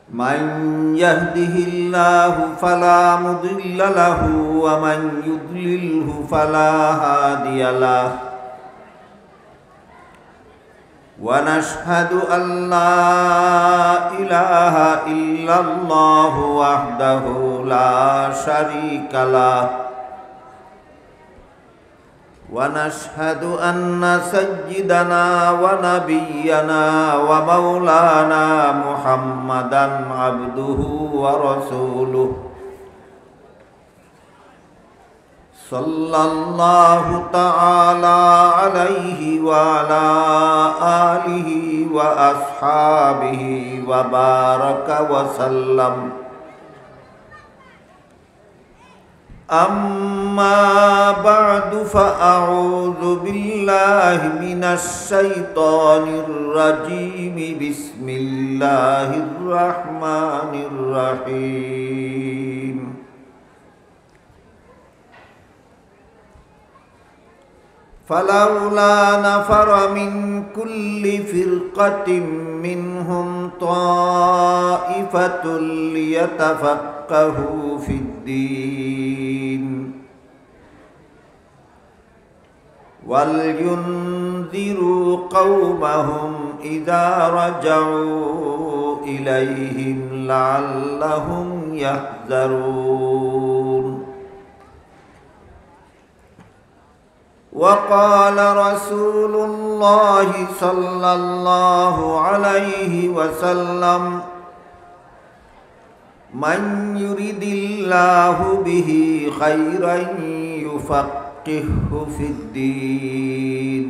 من يهده الله فلا مضل له ومن يضلله فلا هادي له ونشهد أن لا إله إلا الله وحده لا شريك له ونشهد أن سيدنا ونبينا ومولانا محمدا عبده ورسوله صلى الله تعالى عليه وعلى آله وأصحابه وبارك وسلم. أما بعد فأعوذ بالله من الشيطان الرجيم. بسم الله الرحمن الرحيم. فلولا نفر من كل فرقة منهم طائفة ليتفقهوا في الدين ولينذروا قومهم إذا رجعوا إليهم لعلهم يحذرون. وقال رسول الله صلى الله عليه وسلم: من يرد الله به خيرا يفقهه في الدين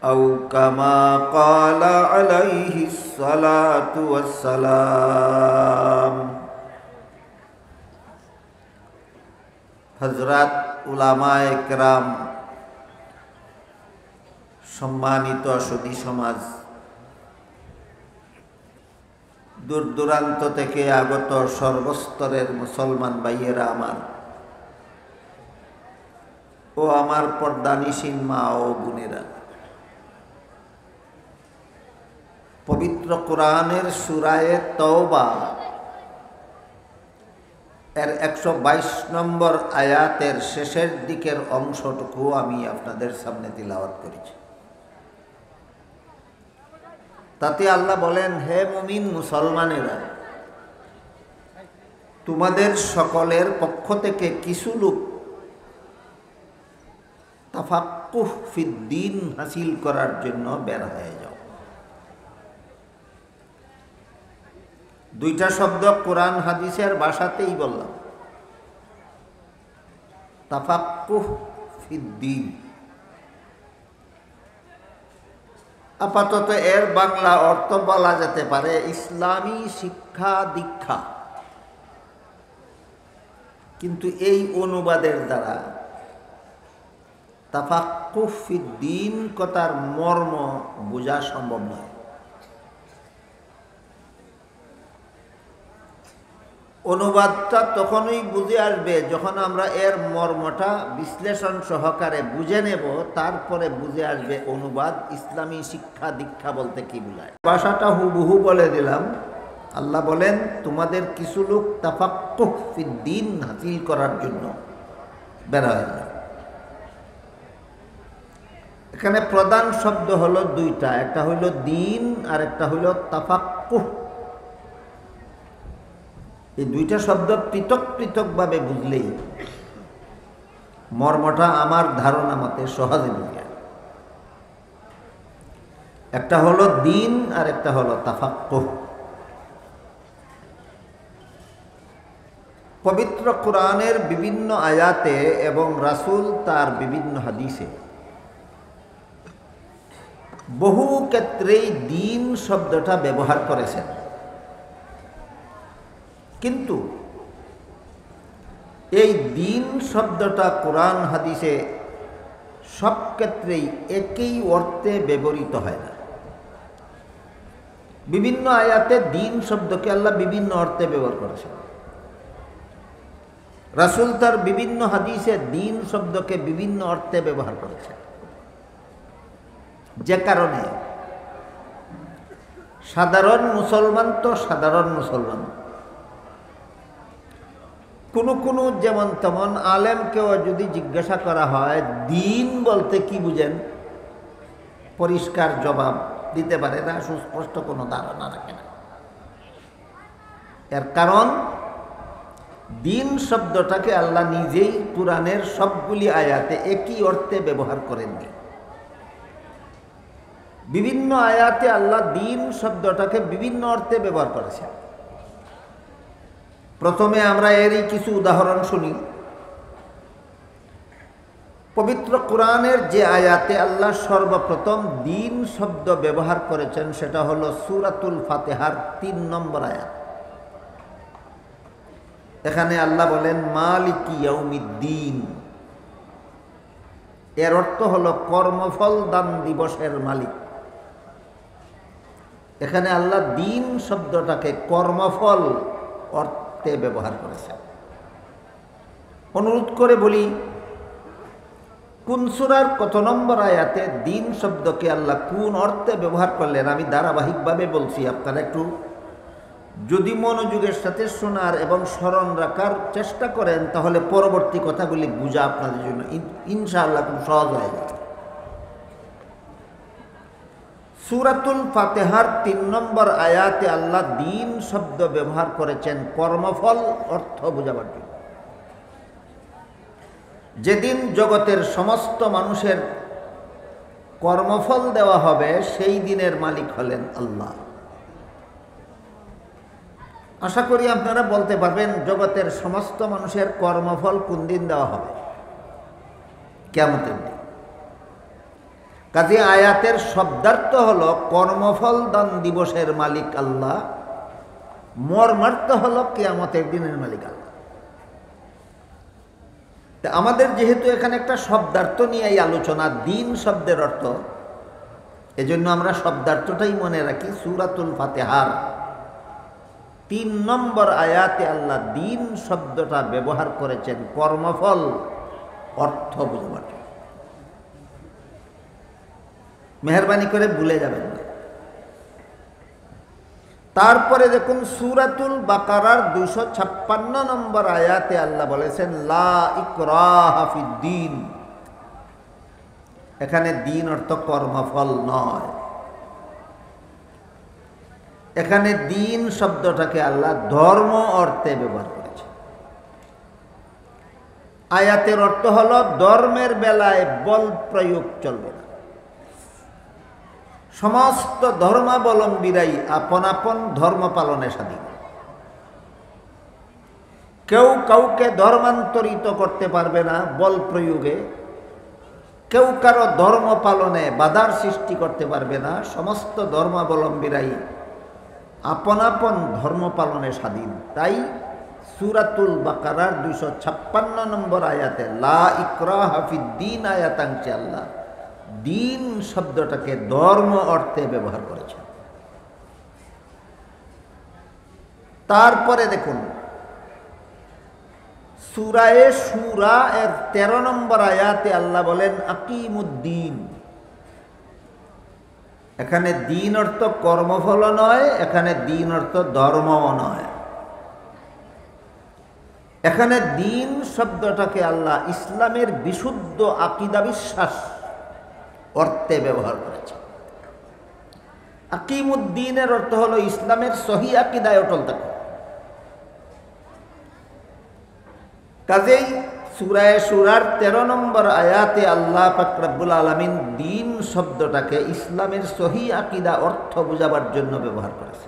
أو كما قال عليه الصلاة والسلام. হযরত উলামায়ে কেরাম, সম্মানিত সুধী সমাজ, দূর দূরান্ত থেকে আগত সর্বস্তরের মুসলমান ভাইয়েরা আমার ও আমার পর্দানিসীন মা ও বোনেরা, পবিত্র কোরআনের সূরায়ে তওবা এর 122 নম্বর আয়াতের শেষের দিকের অংশটুকু আমি আপনাদের সামনে তিলাওয়াত করেছি। তাতে আল্লাহ বলেন, হে মুমিন মুসলমানেরা, তোমাদের সকলের পক্ষ থেকে কিছু লোক তাফাক্কুহ ফিদ্দীন হাসিল করার জন্য বের হয়ে যাও। দুইটা শব্দ কোরআন হাদিসের ভাষাতেই বললাম, তাফাক্কুহ ফিদ্দীন। আপাতত এর বাংলা অর্থ বলা যেতে পারে ইসলামী শিক্ষা দীক্ষা, কিন্তু এই অনুবাদের দ্বারা তাফাক্কুহ ফিদ্দীন কথার মর্ম বোঝা সম্ভব নয়। অনুবাদটা তখনই বুঝে আসবে যখন আমরা এর মর্মটা বিশ্লেষণ সহকারে বুঝে নেব, তারপরে বুঝে আসবে অনুবাদ ইসলামী শিক্ষা দীক্ষা বলতে কি বোঝায়। ভাষাটা হুবহু বলে দিলাম। আল্লাহ বলেন, তোমাদের কিছু লোক তাফাক্কুহ ফিদ্দীন হাসিল করার জন্য বের হয়ে যায়। এখানে প্রধান শব্দ হলো দুইটা, একটা হইল দিন আর একটা হইল তাফাক্কুহ। এই দুইটা শব্দ পৃথক পৃথকভাবে বুঝলেই মর্মটা আমার ধারণা মতে সহজে বুঝে। একটা হলো দিন আর একটা হলো তাফাক্কুহ। পবিত্র কোরআনের বিভিন্ন আয়াতে এবং রাসূল তার বিভিন্ন হাদিসে বহু ক্ষেত্রেই দিন শব্দটা ব্যবহার করেছেন, কিন্তু এই দিন শব্দটা কোরআন হাদিসে সব ক্ষেত্রেই একই অর্থে ব্যবহৃত হয় না। বিভিন্ন আয়াতে দিন শব্দকে আল্লাহ বিভিন্ন অর্থে ব্যবহার করেছেন। রাসূল তার বিভিন্ন হাদিসে দিন শব্দকে বিভিন্ন অর্থে ব্যবহার করেছেন, যে কারণে সাধারণ মুসলমান তো সাধারণ মুসলমান, কোনো যেমন তেমন আলেমকেও যদি জিজ্ঞাসা করা হয় দিন বলতে কি বুঝেন, পরিষ্কার জবাব দিতে পারে না, সুস্পষ্ট কোনো ধারণা রাখে না। এর কারণ দিন শব্দটাকে আল্লাহ নিজেই কুরআনের সবগুলি আয়াতে একই অর্থে ব্যবহার করেননি। বিভিন্ন আয়াতে আল্লাহ দিন শব্দটাকে বিভিন্ন অর্থে ব্যবহার করেছেন। প্রথমে আমরা এরই কিছু উদাহরণ শুনি। পবিত্র কুরআনের যে আয়াতে আল্লাহ সর্বপ্রথম দিন শব্দ ব্যবহার করেছেন সেটা হলো সূরাতুল ফাতিহার ৩ নম্বর আয়াত। এখানে আল্লাহ বলেন মালিকি ইয়াউমিদ্দিন, এর অর্থ হলো কর্মফল দান দিবসের মালিক। এখানে আল্লাহ দিন শব্দটাকে কর্মফল অর্থে ব্যবহার করেছেন। অনুরোধ করে বলি, কোন সূরার কত নম্বর আয়াতে দিন শব্দকে আল্লাহ কোন অর্থে ব্যবহার করলেন আমি ধারাবাহিকভাবে বলছি। আপনারা একটু যদি মনোযোগের সাথে শোনার এবং স্মরণ রাখার চেষ্টা করেন তাহলে পরবর্তী কথাগুলি বোঝা আপনাদের জন্য ইনশাআল্লাহ খুব সহজ হয়ে যাবে। সূরাতুল ফাতিহার ৩ নম্বর আয়াতে আল্লাহ দিন শব্দ ব্যবহার করেছেন কর্মফল অর্থ বোঝাবার জন্য। যেদিন জগতের সমস্ত মানুষের কর্মফল দেওয়া হবে সেই দিনের মালিক হলেন আল্লাহ। আশা করি আপনারা বলতে পারবেন জগতের সমস্ত মানুষের কর্মফল কোন দিন দেওয়া হবে? কিয়ামতের দিন। কাজে আয়াতের শব্দার্থ হলো কর্মফল দান দিবসের মালিক আল্লাহ, মর্মার্থ হলো কিয়ামতের দিনের মালিক আল্লাহ। আমাদের যেহেতু এখানে একটা শব্দার্থ নিয়ে এই আলোচনা, দিন শব্দের অর্থ, এজন্য আমরা শব্দার্থটাই মনে রাখি। সূরাতুল ফাতিহার ৩ নম্বর আয়াতে আল্লাহ দিন শব্দটা ব্যবহার করেছেন কর্মফল অর্থ বুঝবার জন্য। মেহরবানি করে ভুলে যাবেন না। তারপরে দেখুন সূরাতুল বাকারার ২৫৬ নম্বর আয়াতে আল্লাহ বলেছেন লা ইকরাহা ফিদ্দীন। এখানে দিন অর্থ কর্মফল নয়, এখানে দিন শব্দটাকে আল্লাহ ধর্ম অর্থে ব্যবহার করেছে। আয়াতের অর্থ হলো ধর্মের বেলায় বল প্রয়োগ চলবে না। সমস্ত ধর্মাবলম্বীরাই আপন আপন ধর্ম পালনে স্বাধীন। কেউ কাউকে ধর্মান্তরিত করতে পারবে না বল প্রয়োগে, কেউ কারো ধর্ম পালনে বাধার সৃষ্টি করতে পারবে না। সমস্ত ধর্মাবলম্বীরাই আপন আপন ধর্ম পালনে স্বাধীন। তাই সূরাতুল বাকারার ২৫৬ নম্বর আয়াতে লা ইকরাহা ফিদ্দীন আয়াতাংশে আল্লাহ দিন শব্দটাকে ধর্ম অর্থে ব্যবহার করেছেন। তারপরে দেখুন সূরায়ে শূরা এর ১৩ নম্বর আয়াতে আল্লাহ বলেন আকিমুদ্দিন। এখানে দিন অর্থ কর্মফল নয়, এখানে দিন অর্থ ধর্মও নয়। এখানে দিন শব্দটাকে আল্লাহ ইসলামের বিশুদ্ধ আকীদা বিশ্বাস অর্থে ব্যবহার করেছে। আকিমুদ্দিনের অর্থ হলো ইসলামের সহি আকীদায় অটল থাকা। কাজেই সূরায়ে শূরার ১৩ নম্বর আয়াতে আল্লাহ পাক রব্বুল আলামিন দিন শব্দটাকে ইসলামের সহি আকীদা অর্থ বোঝাবার জন্য ব্যবহার করেছে।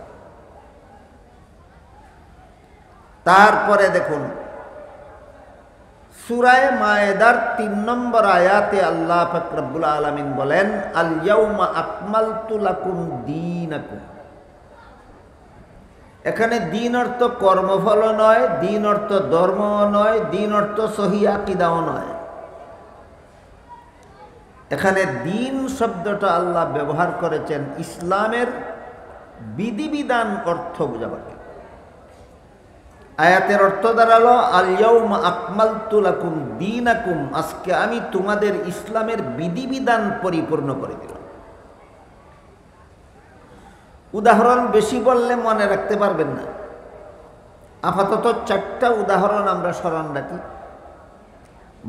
তারপরে দেখুন সূরায়ে মায়েদার ৩ নম্বর আয়াতে আল্লাহ পাক রব্বুল আলামিন বলেন আল ইয়াউমা আকমালতু লাকুম দীনাকুম। এখানে দিন অর্থ কর্মফল নয়, দিন অর্থ ধর্মও নয়, দিন অর্থ সহি আকীদাও নয়। এখানে দিন শব্দটা আল্লাহ ব্যবহার করেছেন ইসলামের বিধিবিধান অর্থ বোঝাবার জন্য। আয়াতের অর্থ দাঁড়ালো আল ইয়াউমা আকমালতু লাকুম দীনাকুম, আজকে আমি তোমাদের ইসলামের বিধিবিধান পরিপূর্ণ করে দিলাম। উদাহরণ বেশি বললে মনে রাখতে পারবেন না। আপাতত 4টা উদাহরণ আমরা স্মরণ রাখি।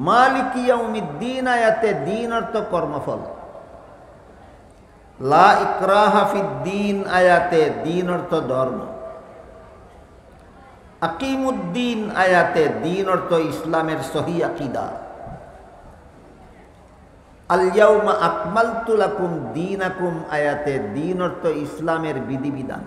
মালিক ইয়াউমিদ্দিন আয়াতে দিন অর্থ কর্মফল। লা ইকরাহা ফিদ্দিন আয়াতে দিন অর্থ ধর্ম। আকিমুদ্দিন আয়াতে দিন অর্থ ইসলামের সহি আকীদা। আল ইয়াউমা আকমালতু লাকুম দীনাকুম আয়াতে দিন অর্থ ইসলামের বিধিবিধান।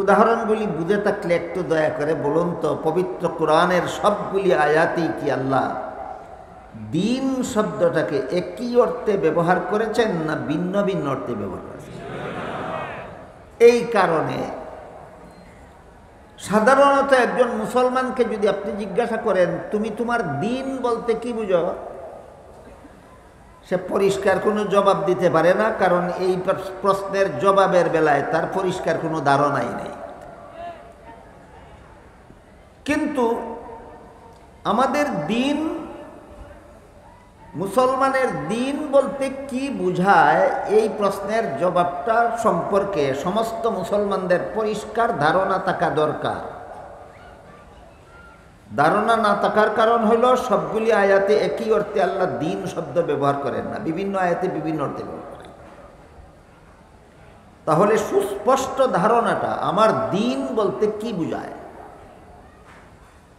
উদাহরণগুলি বুঝে থাকলে একটু দয়া করে বলুন তো, পবিত্র কোরআনের সবগুলি আয়াতেই কি আল্লাহ দিন শব্দটাকে একই অর্থে ব্যবহার করেছেন না ভিন্ন ভিন্ন অর্থে ব্যবহার করেছেন? এই কারণে সাধারণত একজন মুসলমানকে যদি আপনি জিজ্ঞাসা করেন তুমি তোমার দিন বলতে কি বুঝো, সে পরিষ্কার কোনো জবাব দিতে পারে না, কারণ এই প্রশ্নের জবাবের বেলায় তার পরিষ্কার কোনো ধারণাই নেই। কিন্তু আমাদের দিন, মুসলমানের দিন বলতে কি বুঝায়, এই প্রশ্নের জবাবটা সম্পর্কে সমস্ত মুসলমানদের পরিষ্কার ধারণা থাকা দরকার। ধারণা না থাকার কারণ হলো সবগুলি আয়াতে একই অর্থে আল্লাহ দিন শব্দ ব্যবহার করেন না, বিভিন্ন আয়াতে বিভিন্ন অর্থে ব্যবহার করেন। তাহলে সুস্পষ্ট ধারণাটা আমার দিন বলতে কি বুঝায়,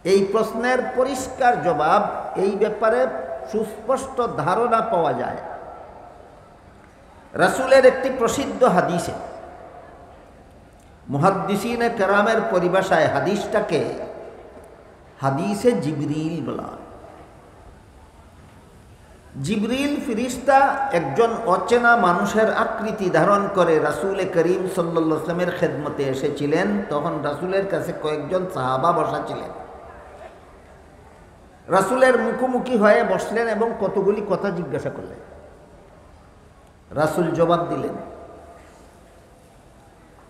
এই প্রশ্নের পরিষ্কার জবাব, এই ব্যাপারে সুস্পষ্ট ধারণা পাওয়া যায় রাসূলের একটি প্রসিদ্ধ হাদিসে। মুহাদ্দিসিনে কেরামের পরিভাষায় হাদিসটাকে হাদিসে জিবরিল বলা। জিবরিল ফিরিস্তা একজন অচেনা মানুষের আকৃতি ধারণ করে রাসূল করিম সাল্লাল্লাহু আলাইহি ওয়াসাল্লামের খেদমতে এসেছিলেন। তখন রাসূলের কাছে কয়েকজন সাহাবা বসা ছিলেন। রাসূলের মুখোমুখি হয়ে বসলেন এবং কতগুলি কথা জিজ্ঞাসা করলেন। রাসূল জবাব দিলেন।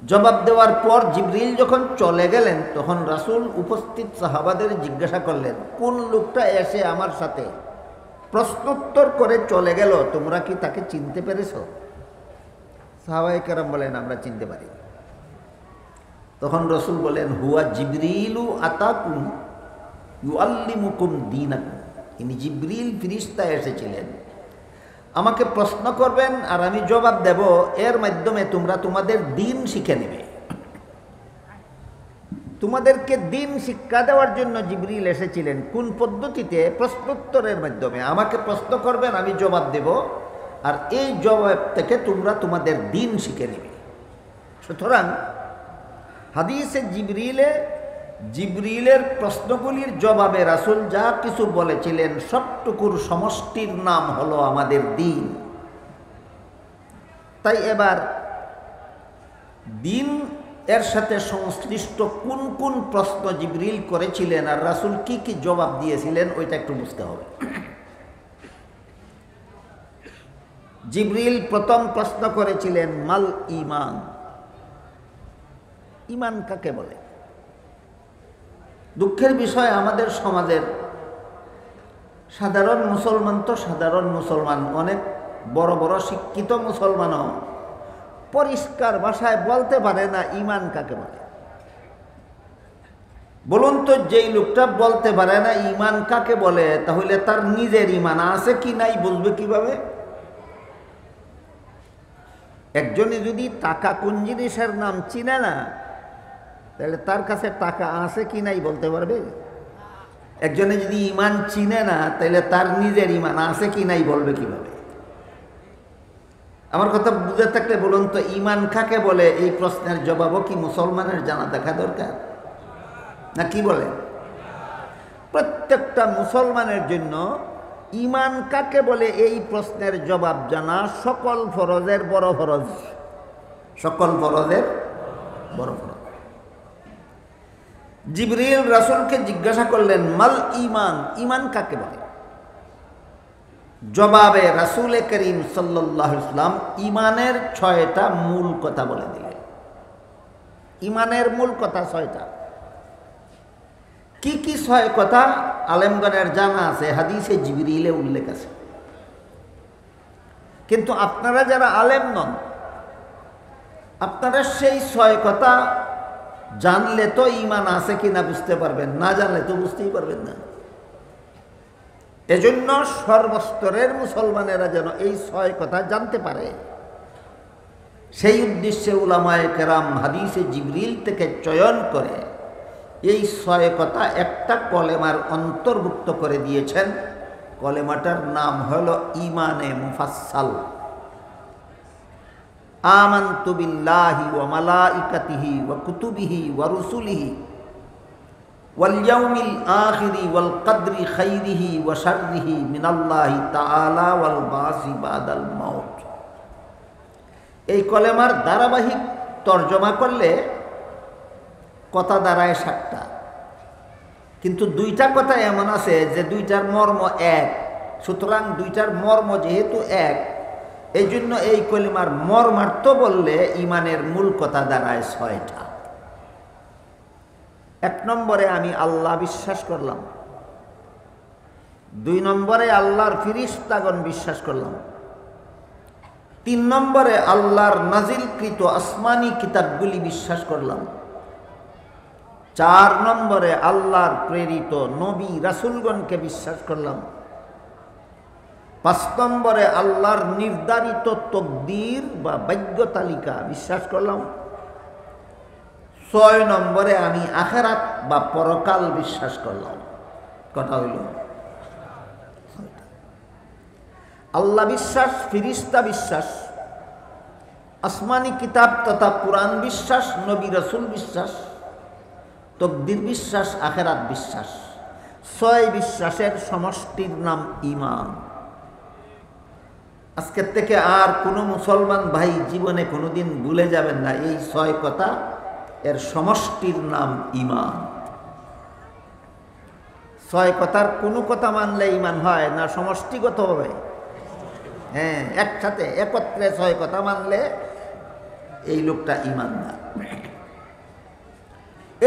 জবাব দেওয়ার পর জিবরিল যখন চলে গেলেন, তখন রাসূল উপস্থিত সাহাবাদের জিজ্ঞাসা করলেন, কোন লোকটা এসে আমার সাথে প্রশ্নোত্তর করে চলে গেল, তোমরা কি তাকে চিনতে পেরেছ? সাহাবায়ে কেরাম বলেন, আমরা চিনতে পারি। তখন রাসূল বলেন, হুয়া জিবরিলু আতাকুম ইউআল্লিমুকুম দীনাকুম। ইনি জিবরিল ফেরেশতা এসেছিলেন, আমাকে প্রশ্ন করবেন আর আমি জবাব দেব, এর মাধ্যমে তোমরা তোমাদের দিন শিখে নেবে। তোমাদেরকে দিন শিক্ষা দেওয়ার জন্য জিবরিল এসেছিলেন। কোন পদ্ধতিতে? প্রশ্নোত্তরের মাধ্যমে। আমাকে প্রশ্ন করবেন, আমি জবাব দেব, আর এই জবাব থেকে তোমরা তোমাদের দিন শিখে নেবে। সুতরাং হাদিসে জিবরিলের প্রশ্নগুলির জবাবে রাসূল যা কিছু বলেছিলেন সবটুকুর সমষ্টির নাম হলো আমাদের দিন। তাই এবার দিন এর সাথে সংশ্লিষ্ট কোন কোন প্রশ্ন জিবরিল করেছিলেন আর রাসূল কি কি জবাব দিয়েছিলেন, ওইটা একটু বুঝতে হবে। জিবরিল প্রথম প্রশ্ন করেছিলেন, মাল ঈমান। ঈমান কাকে বলে? দুঃখের বিষয়, আমাদের সমাজের সাধারণ মুসলমান তো সাধারণ মুসলমান, অনেক বড় বড় শিক্ষিত মুসলমানও পরিষ্কার ভাষায় বলতে পারে না ঈমান কাকে বলে। বলুন তো, যেই লোকটা বলতে পারে না ঈমান কাকে বলে, তাহলে তার নিজের ঈমান আছে কি নাই বুঝবে কিভাবে? একজনে যদি টাকা কোন জিনিসের নাম চিনে না, তাহলে তার কাছে টাকা আছে কি নাই বলতে পারবে? একজনে যদি ঈমান চিনে না, তাহলে তার নিজের ঈমান আছে কি নাই বলবে কিভাবে? আমার কথা বুঝে থাকলে বলুন তো, ঈমান কাকে বলে, এই প্রশ্নের জবাবও কি মুসলমানের জানা দেখা দরকার না? কি বলে? প্রত্যেকটা মুসলমানের জন্য ঈমান কাকে বলে এই প্রশ্নের জবাব জানা সকল ফরজের বড় ফরজ। সকল ফরজের বড় ফরজ। জিবরিল রাসূলকে জিজ্ঞাসা করলেন, মাল ঈমান, ঈমান কাকে বলে? জবাবে রাসূল করিম সাল্লাল্লাহু আলাইহি ওয়াসাল্লাম ঈমানের 6টা মূল কথা বলে দিলেন। ঈমানের মূল কথা 6টা। কি কি 6 কথা আলেমগণের জানা আছে, হাদিসে জিবরিলে উল্লেখ আছে। কিন্তু আপনারা যারা আলেম নন, আপনারা সেই 6 কথা জানলে তো ঈমান আছে কিনা বুঝতে পারবেন, না জানলে তো বুঝতেই পারবেন না। এজন্য সর্বস্তরের মুসলমানেরা যেন এই 6 কথা জানতে পারে, সেই উদ্দেশ্যে উলামায়ে কেরাম হাদিসে জিবরিল থেকে চয়ন করে এই 6 কথা একটা কলেমার অন্তর্ভুক্ত করে দিয়েছেন। কলেমাটার নাম হলো ঈমানে মুফাসসাল। আমানতু বিল্লাহি ওয়া মালাইকাতিহি ওয়া কুতুবিহি ওয়া রুসুলিহি ওয়াল ইয়াউমিল আখিরি ওয়াল কদরি খাইরিহি ওয়া শাররিহি মিনাল্লাহি তাআলা ওয়াল বাসি বাদাল মাউত। এই কলেমার ধারাবাহিক তর্জমা করলে কথা দাঁড়ায় 7টা, কিন্তু 2টা কথা এমন আছে যে 2টার মর্ম এক। সুতরাং 2টার মর্ম যেহেতু এক, এই জন্য এই কলিমার মর্মার্থ বললে ঈমানের মূল কথা দাঁড়ায় 6টা। 1 নম্বরে আমি আল্লাহ বিশ্বাস করলাম, 2 নম্বরে আল্লাহর ফিরিস্তাগণ বিশ্বাস করলাম, 3 নম্বরে আল্লাহর নাজিলকৃত আসমানি কিতাবগুলি বিশ্বাস করলাম, 4 নম্বরে আল্লাহর প্রেরিত নবী রাসূলগণকে বিশ্বাস করলাম, 5 নম্বরে আল্লাহর নির্ধারিত তকদির বা ভাগ্য তালিকা বিশ্বাস করলাম, 6 নম্বরে আমি আখিরাত বা পরকাল বিশ্বাস করলাম। কথা হইল আল্লাহ বিশ্বাস, ফিরিস্তা বিশ্বাস, আসমানি কিতাব তথা কুরআন বিশ্বাস, নবী রাসূল বিশ্বাস, তকদির বিশ্বাস, আখিরাত বিশ্বাস। 6 বিশ্বাসের সমষ্টির নাম ঈমান। আজকের থেকে আর কোনো মুসলমান ভাই জীবনে কোনোদিন ভুলে যাবেন না, এই 6 কথা এর সমষ্টির নাম ঈমান। 6 কথার কোনো কথা মানলে ঈমান হয় না, সমষ্টিগত হবে। হ্যাঁ, একসাথে একত্রে 6 কথা মানলে এই লোকটা ঈমানদার।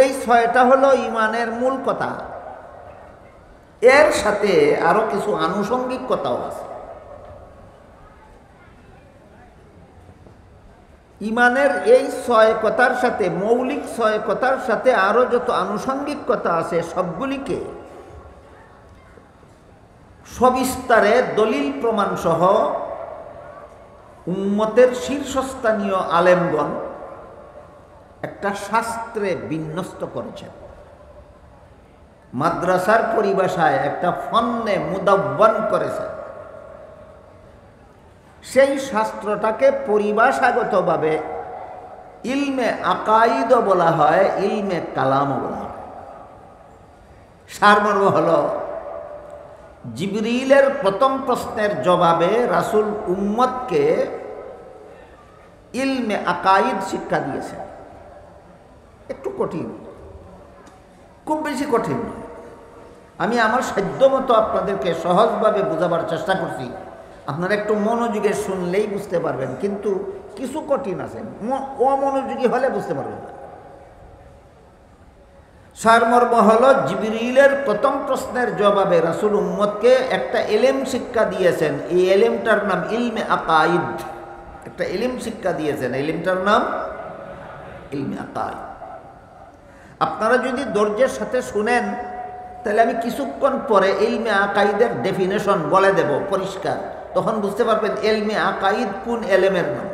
এই 6টা হলো ঈমানের মূল কথা। এর সাথে আরো কিছু আনুষঙ্গিক কথাও আছে। ঈমানের এই 6 কথার সাথে, মৌলিক 6 কথার সাথে আরো যত আনুষঙ্গিক কথা আছে সবগুলিকে সবিস্তারে দলিল প্রমাণ সহ উম্মতের শীর্ষস্থানীয় আলেমগণ একটা শাস্ত্রে বিন্যস্ত করেছেন। মাদ্রাসার পরিভাষায় একটা ফন্নে মুদাব্বান করেছেন। সেই শাস্ত্রটাকে পরিভাষাগতভাবে ইলমে আকাইদও বলা হয়, ইলমে কালামও বলা হয়। সারমর্ম হলো, জিবরিলের প্রথম প্রশ্নের জবাবে রাসূল উম্মতকে ইলমে আকাইদ শিক্ষা দিয়েছেন। একটু কঠিন, খুব বেশি কঠিন নয়। আমি আমার সাধ্যমতো আপনাদেরকে সহজভাবে বোঝাবার চেষ্টা করছি। আপনারা একটু মনোযোগে শুনলেই বুঝতে পারবেন, কিন্তু কিছু কঠিন আছে, অমনোযোগী হলে বুঝতে পারবেন না। সারমর্ম হলো, জিবরিলের প্রথম প্রশ্নের জবাবে রাসূল উম্মতকে একটা ইলম শিক্ষা দিয়েছেন। এই ইলমটার নাম ইলমে আকাইদ। একটা ইলম শিক্ষা দিয়েছেন, ইলমটার নাম ইলমে আকাইদ। আপনারা যদি ধৈর্যের সাথে শুনেন তাহলে আমি কিছুক্ষণ পরে ইলমে আকাইদের ডেফিনেশন বলে দেব পরিষ্কার, তখন বুঝতে পারবেন ইলমে আকাইদ কোন ইলমের নাম।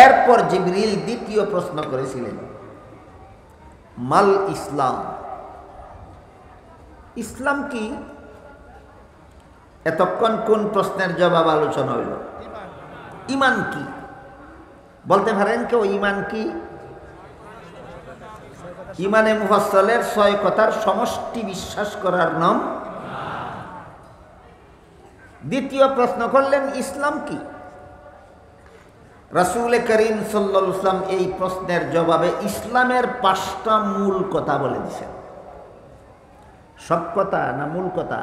এরপর জিবরিল দ্বিতীয় প্রশ্ন করেছিলেন, মাল ইসলাম, ইসলাম কি? এতক্ষণ কোন প্রশ্নের জবাব আলোচনা হইল? ঈমান কি? বলতে পারেন কেউ ঈমান কি? ঈমানে মুফাসসালের 6 কথার সমষ্টি বিশ্বাস করার নাম। দ্বিতীয় প্রশ্ন করলেন, ইসলাম কি? রাসূল করিম সাল্লাল্লাহু আলাইহি ওয়াসাল্লাম এই প্রশ্নের জবাবে ইসলামের 5টা মূল কথা বলে দিয়েছেন। সব কথা না মূল কথা?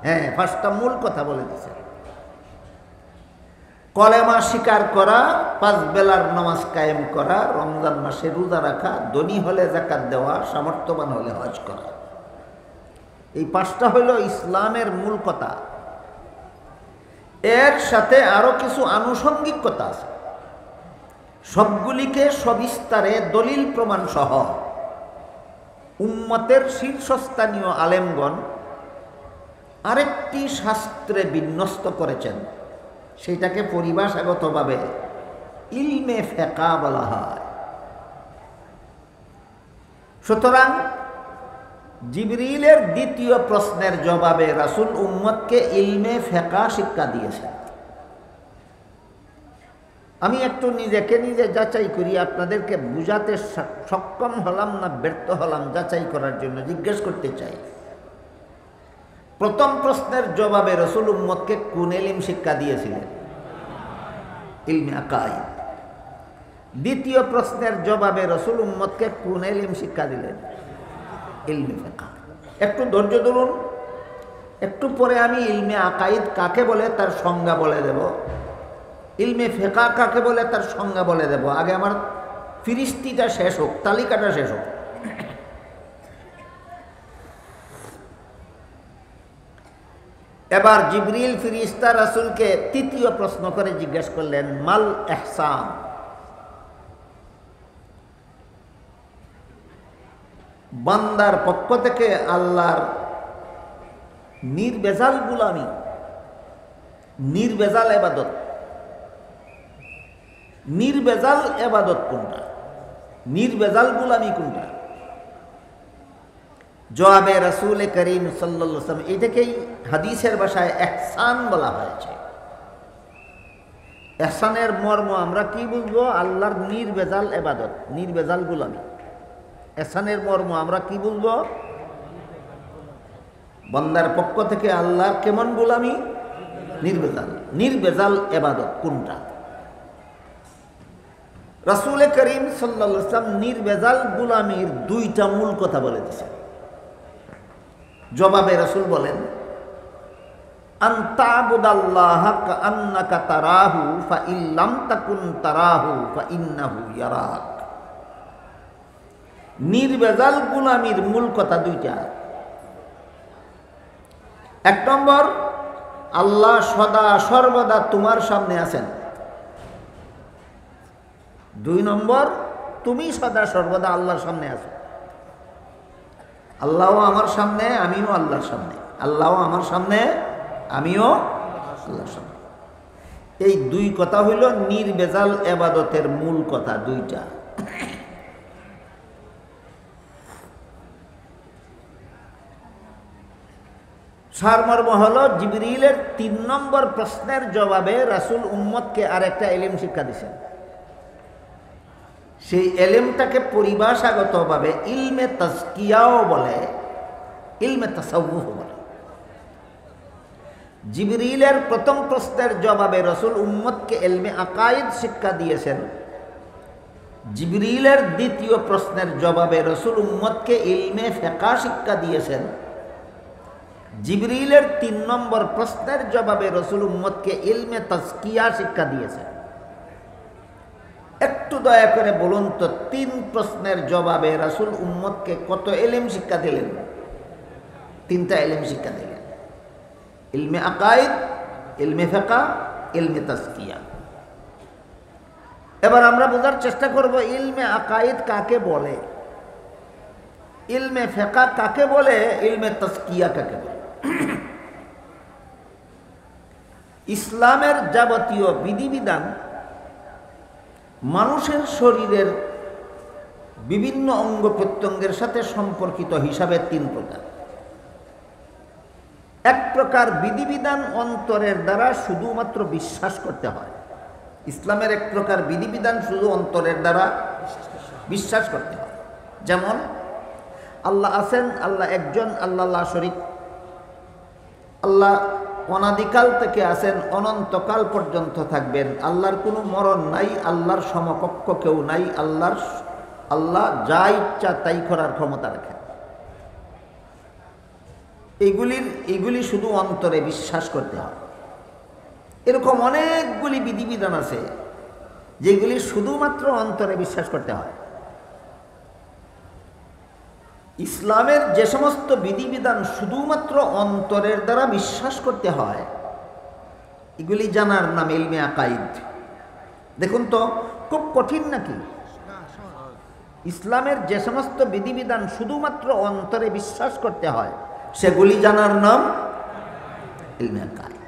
হ্যাঁ, 5টা মূল কথা বলে দিয়েছেন। কলেমা স্বীকার করা, 5 বেলার নামাজ কায়েম করা, রমজান মাসে রোজা রাখা, ধনী হলে যাকাত দেওয়া, সামর্থ্যবান হলে হজ করা। এই 5টা হইল ইসলামের মূল কথা। এর সাথে আরো কিছু আনুষঙ্গিক কথা আছে। সবগুলিকে সবিস্তারে দলিল প্রমাণ সহ উম্মতের শীর্ষস্থানীয় আলেমগণ আরেকটি শাস্ত্রে বিন্যস্ত করেছেন, সেটাকে পরিভাষাগতভাবে ইলমে ফিকহ বলা হয়। সুতরাং জিবরিলের দ্বিতীয় প্রশ্নের জবাবে রাসূল উম্মতকে ইলমে ফিকহ শিক্ষা দিয়েছেন। আমি একটু নিজেকে নিজে যাচাই করি, আপনাদেরকে বুঝাতে সক্ষম হলাম না ব্যর্থ হলাম যাচাই করার জন্য জিজ্ঞেস করতে চাই। প্রথম প্রশ্নের জবাবে রাসূল উম্মতকে কোন ইলম শিক্ষা দিয়েছিলেন? ইলমে আকাইদ। দ্বিতীয় প্রশ্নের জবাবে রাসূল উম্মতকে কোন ইলম শিক্ষা দিলেন? ইলমে ফিকহ। একটু ধৈর্য ধরুন, একটু পরে আমি ইলমে আকাইদ কাকে বলে তার সংজ্ঞা বলে দেব, ইলমে ফিকহ কাকে বলে তার সংজ্ঞা বলে দেব। আগে আমার ফিরিস্তিটা শেষ হোক, তালিকাটা শেষ হোক। এবার জিবরিল ফিরিস্তা রাসূলকে তৃতীয় প্রশ্ন করে জিজ্ঞেস করলেন, মাল ইহসান। বান্দার পক্ষ থেকে আল্লাহর নির্বেজাল গুলামি, নির্বেজাল ইবাদত। নির্বেজাল ইবাদত কোনটা? নির্বেজাল গুলামি কোনটা? জবাবে রাসূল করিম সাল্লাল্লাহু আলাইহি ওয়াসাল্লাম, এটাকেই হাদিসের ভাষায় ইহসান বলা হয়েছে। ইহসানের মর্ম আমরা কি বুঝবো? আল্লাহর নির্বেজাল ইবাদত, নির্বেজাল গুলামি। ইহসানের মর্ম আমরা কি বুঝবো? বান্দার পক্ষ থেকে আল্লাহর কেমন গুলামি? নির্বেজাল। নির্বেজাল ইবাদত কোনটা? রাসূল করিম সাল্লাল্লাহু আলাইহি ওয়াসাল্লাম নির্বেজাল গুলামির দুইটা মূল কথা বলে দিয়েছেন। জবাবে রাসূল বলেন, আনতাবুদাল্লাহা কাআন্নাকা তারাহু ফাইল্লাম তাকুন তারাহু ফাইন্নাহু ইয়ারাক। নির্বেজাল গুলামির মূল কথা দুইটা। এক নম্বর, আল্লাহ সদা সর্বদা তোমার সামনে আছেন। দুই নম্বর, তুমি সদা সর্বদা আল্লাহর সামনে আছো। আল্লাহও আমার সামনে, আমিও আল্লাহর সামনে। আল্লাহও আমার সামনে, আমিও আল্লাহর সামনে। এই দুই কথা হইল নির্বেজাল ইবাদতের মূল কথা দুইটা। সারমর্ম হলো জিবরিলের ৩ নম্বর প্রশ্নের জবাবে রাসূল উম্মতকে আরেকটা ইলম শিক্ষা দিয়েছেন। সেই এলেমটাকে পরিভাষাগতভাবে ইলমে তাজকিয়াও বলে, ইলমে তাসাউফ বলে। জিবরিলের প্রথম প্রশ্নের জবাবে রাসূল উম্মতকে ইলমে আকাইদ শিক্ষা দিয়েছেন। জিবরিলের দ্বিতীয় প্রশ্নের জবাবে রাসূল উম্মতকে ইলমে ফিকহ শিক্ষা দিয়েছেন। জিবরিলের ৩ নম্বর প্রশ্নের জবাবে রাসূল উম্মতকে ইলমে তাজকিয়া শিক্ষা দিয়েছেন। একটু দয়া করে বলুন তো, ৩ প্রশ্নের জবাবে রাসূল উম্মতকে কত ইলম শিক্ষা দিলেন? ৩টা ইলম শিক্ষা দিলেন, ইলমে আকাইদ, ইলমে ফিকহ, ইলমে তাজকিয়া। এবার আমরা বোঝার চেষ্টা করব ইলমে আকাইদ কাকে বলে, ইলমে ফিকহ কাকে বলে, ইলমে তাজকিয়া কাকে বলে। ইসলামের যাবতীয় বিধিবিধান মানুষের শরীরের বিভিন্ন অঙ্গ প্রত্যঙ্গের সাথে সম্পর্কিত হিসাবে ৩ প্রকার। এক প্রকার বিধিবিধান অন্তরের দ্বারা শুধুমাত্র বিশ্বাস করতে হয়। ইসলামের এক প্রকার বিধিবিধান শুধু অন্তরের দ্বারা বিশ্বাস করতে হয়। যেমন আল্লাহ আছেন, আল্লাহ একজন, আল্লাহ লা শরীক। আল্লাহ অনাদিকাল থেকে আছেন, অনন্তকাল পর্যন্ত থাকবেন। আল্লাহর কোনো মরণ নাই, আল্লাহর সমকক্ষ কেউ নাই। আল্লাহ যা ইচ্ছা তাই করার ক্ষমতা রাখেন। এইগুলি শুধু অন্তরে বিশ্বাস করতে হয়। এরকম অনেকগুলি বিধিবিধান আছে যেগুলি শুধুমাত্র অন্তরে বিশ্বাস করতে হয়। ইসলামের যে সমস্ত বিধিবিধান শুধুমাত্র অন্তরের দ্বারা বিশ্বাস করতে হয়, এগুলি জানার নাম ইলমে আকাইদ। দেখুন তো খুব কঠিন নাকি? ইসলামের যে সমস্ত বিধিবিধান শুধুমাত্র অন্তরে বিশ্বাস করতে হয় সেগুলি জানার নাম ইলমে আকায়েদ।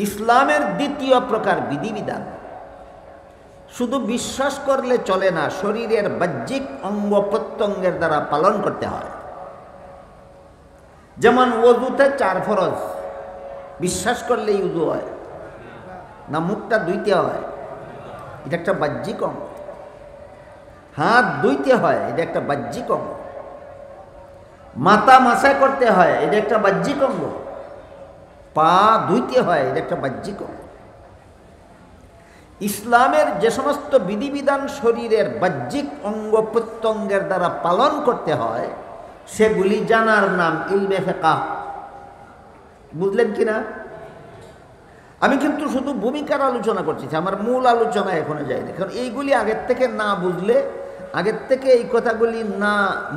ইসলামের দ্বিতীয় প্রকার বিধিবিধান শুধু বিশ্বাস করলে চলে না, শরীরের বাহ্যিক অঙ্গ প্রত্যঙ্গের দ্বারা পালন করতে হয়। যেমন ওযুতে 4 ফরজ, বিশ্বাস করলেই উযু হয় না, মুখটা ধুইতে হয়, এটা একটা বাহ্যিক অঙ্গ। হাত ধুইতে হয়, এটা একটা বাহ্যিক অঙ্গ। মাথা মাসা করতে হয়, এটা একটা বাহ্যিক অঙ্গ। পা ধুইতে হয়, এটা একটা বাহ্যিক অঙ্গ। ইসলামের যে সমস্ত বিধিবিধান শরীরের বাহ্যিক অঙ্গ প্রত্যঙ্গের দ্বারা পালন করতে হয় সেগুলি জানার নাম ইলমে ফিকহ। বুঝলেন কিনা? আমি কিন্তু শুধু ভূমিকার আলোচনা করছি, আমার মূল আলোচনা এখনো যায়নি। কারণ এইগুলি আগের থেকে না বুঝলে, আগের থেকে এই কথাগুলি না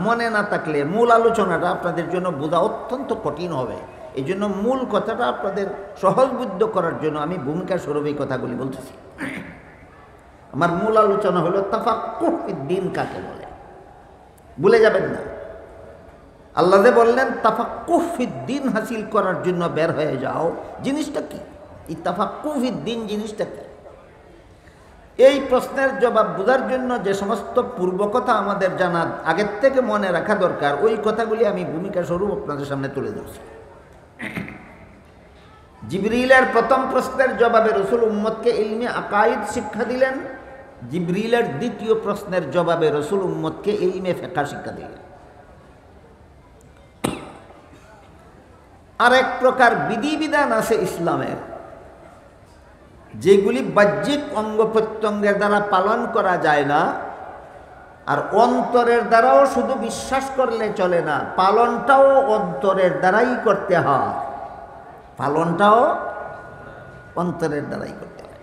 মনে না থাকলে মূল আলোচনাটা আপনাদের জন্য বোঝা অত্যন্ত কঠিন হবে। এই জন্য মূল কথাটা আপনাদের সহজবুদ্ধ করার জন্য আমি ভূমিকা স্বরূপ এই কথাগুলি বলতেছি। আমার মূল আলোচনা হলো তাফাক্কুহ ফিদ্দীন কাকে বলে, ভুলে যাবেন না। আল্লাহ যে বললেন তাফাক্কুহ ফিদ্দীন হাসিল করার জন্য বের হয়ে যাও, জিনিসটা কি? এই তাফাক্কুহ ফিদ্দীন জিনিসটা কি? এই প্রশ্নের জবাব বোঝার জন্য যে সমস্ত পূর্ব কথা আমাদের জানা আগের থেকে মনে রাখা দরকার, ওই কথাগুলি আমি ভূমিকা স্বরূপ আপনাদের সামনে তুলে ধরছি। জিবরিলের প্রথম প্রশ্নের জবাবে রাসূল উম্মতকে ইলমে আকায়েদ শিক্ষা দিলেন। জিবরিলের দ্বিতীয় প্রশ্নের জবাবে রাসূল উম্মতকে ইলমে ফিকহ শিক্ষা দিলেন। আরেক প্রকার বিধিবিধান আছে ইসলামের, যেগুলি বাহ্যিক অঙ্গ প্রত্যঙ্গের দ্বারা পালন করা যায় না, আর অন্তরের দ্বারাও শুধু বিশ্বাস করলে চলে না, পালনটাও অন্তরের দ্বারাই করতে হয়। পালনটাও অন্তরের দ্বারাই করতে হয়।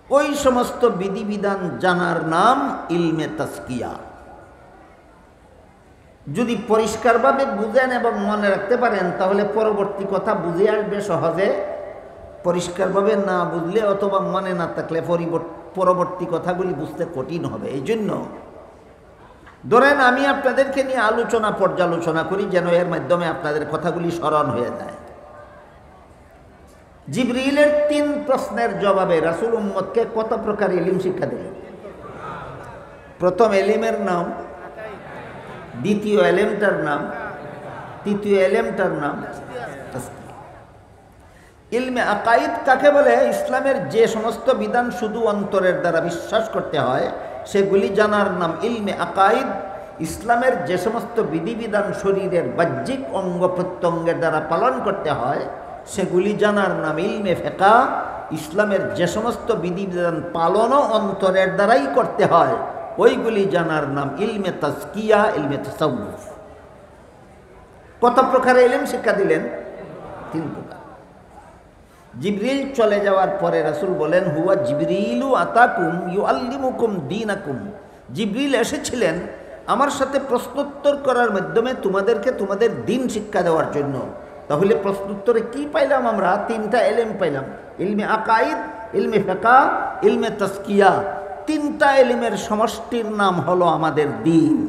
ওই সমস্ত বিধিবিধান জানার নাম ইলমে তাজকিয়া। যদি পরিষ্কারভাবে বুঝেন এবং মনে রাখতে পারেন তাহলে পরবর্তী কথা বুঝে আসবে সহজে। পরিষ্কারভাবে না বুঝলে অথবা মনে না থাকলে পরবর্তী কথাগুলি বুঝতে কঠিন হবে। এই জন্য ধরেন আমি আপনাদেরকে নিয়ে আলোচনা পর্যালোচনা করি যেন এর মাধ্যমে আপনাদের কথাগুলি স্মরণ হয়ে যায়। জিবরিলের 3 প্রশ্নের জবাবে রাসূল উম্মতকে কত প্রকার ইলম শিক্ষা দিলেন? প্রথম এলিমের নাম, দ্বিতীয় এলেমটার নাম, তৃতীয় এলেমটার নাম তাজকিয়া। ইলমে আকায়েদ কাকে বলে? ইসলামের যে সমস্ত বিধান শুধু অন্তরের দ্বারা বিশ্বাস করতে হয় সেগুলি জানার নাম ইলমে আকায়েদ। ইসলামের যে সমস্ত বিধিবিধান শরীরের বাহ্যিক অঙ্গ প্রত্যঙ্গের দ্বারা পালন করতে হয় সেগুলি জানার নাম ইলমে ফিকহ। ইসলামের যে সমস্ত বিধিবিধান পালনও অন্তরের দ্বারাই করতে হয় ওইগুলি জানার নাম ইলমে তাজকিয়া, ইলমে তাসাউফ। কত প্রকার ইলম শিক্ষা দিলেন? 3 প্রকার। জিবরিল চলে যাওয়ার পরে রাসূল বলেন হুয়া জিবরিলু আতাকুম ইউআল্লিমুকুম দীনাকুম। জিবরিল এসেছিলেন আমার সাথে প্রশ্নোত্তর করার মাধ্যমে তোমাদেরকে তোমাদের দ্বীন শিক্ষা দেওয়ার জন্য। তাহলে প্রশ্নোত্তরে কি পাইলাম আমরা? 3টা ইলম পাইলাম, ইলমে আকায়েদ, ইলমে ফিকহ, ইলমে তাজকিয়া। 3টা ইলমের সমষ্টির নাম হলো আমাদের দ্বীন।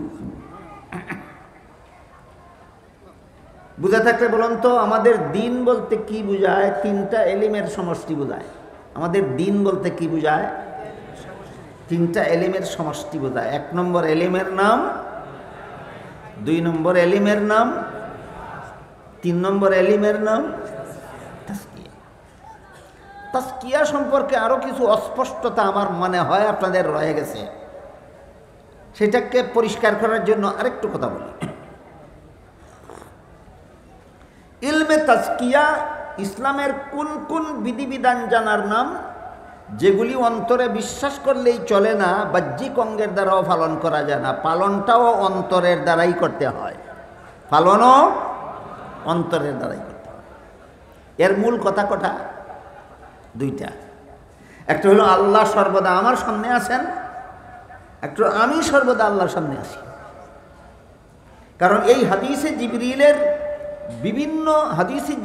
বুঝা থাকলে বলুন তো আমাদের দ্বীন বলতে কি বুঝায়? 3টা ইলমের সমষ্টি বোঝায়। আমাদের দ্বীন বলতে কি বুঝায়? 3টা ইলমের সমষ্টি বোঝায়। 1 নম্বর ইলমের নাম, 2 নম্বর ইলমের নাম, 3 নম্বর ইলমের নাম তাজকিয়া। তাজকিয়া সম্পর্কে আরো কিছু অস্পষ্টতা আমার মনে হয় আপনাদের রয়ে গেছে, সেটাকে পরিষ্কার করার জন্য আরেকটু কথা বলি। ইলমে তাজকিয়া ইসলামের কোন কোন বিধিবিধান জানার নাম যেগুলি অন্তরে বিশ্বাস করলেই চলে না, বাহ্যিক অঙ্গের দ্বারাও পালন করা যায় না, পালনটাও অন্তরের দ্বারাই করতে হয়। পালনও অন্তরের দ্বারাই করতে হয়। এর মূল কথা কটা? 2টা। একটা হলো আল্লাহ সর্বদা আমার সামনে আছেন, একটা আমি সর্বদা আল্লাহর সামনে আছি। কারণ এই হাদিসে